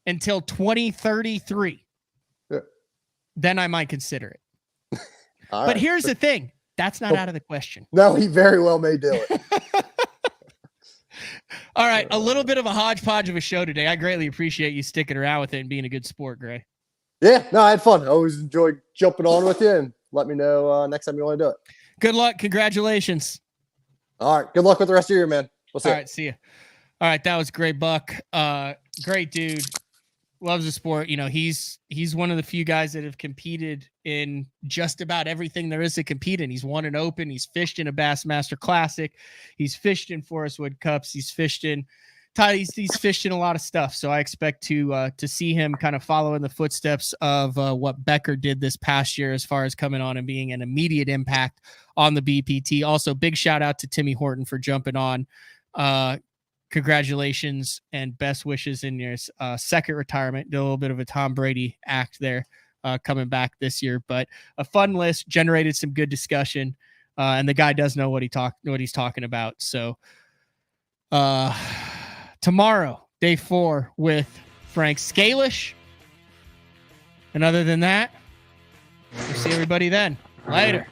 until 2033, then I might consider it. But here's the thing. That's not out of the question. No, he very well may do it. All right. A little bit of a hodgepodge of a show today. I greatly appreciate you sticking around with it and being a good sport, Grae. Yeah, no, I had fun. I always enjoyed jumping on with you, and let me know next time you want to do it. Good luck. Congratulations. All right. Good luck with the rest of your year, man. We'll see. All right. See you. All right. That was Grae Buck. Great dude. Loves the sport. You know, he's one of the few guys that have competed in just about everything there is to compete in. He's won an Open. He's fished in a Bassmaster Classic. He's fished in Forest Wood Cups. He's fished in he's fished in a lot of stuff. So I expect to see him kind of follow in the footsteps of what Becker did this past year as far as coming on and being an immediate impact on the BPT. Also, big shout out to Timmy Horton for jumping on. Congratulations and best wishes in your second retirement. Did a little bit of a Tom Brady act there coming back this year, but a fun list, generated some good discussion, and the guy does know what he's talking about. So tomorrow, day 4 with Frank Scalish. And other than that, we'll see everybody then. Later.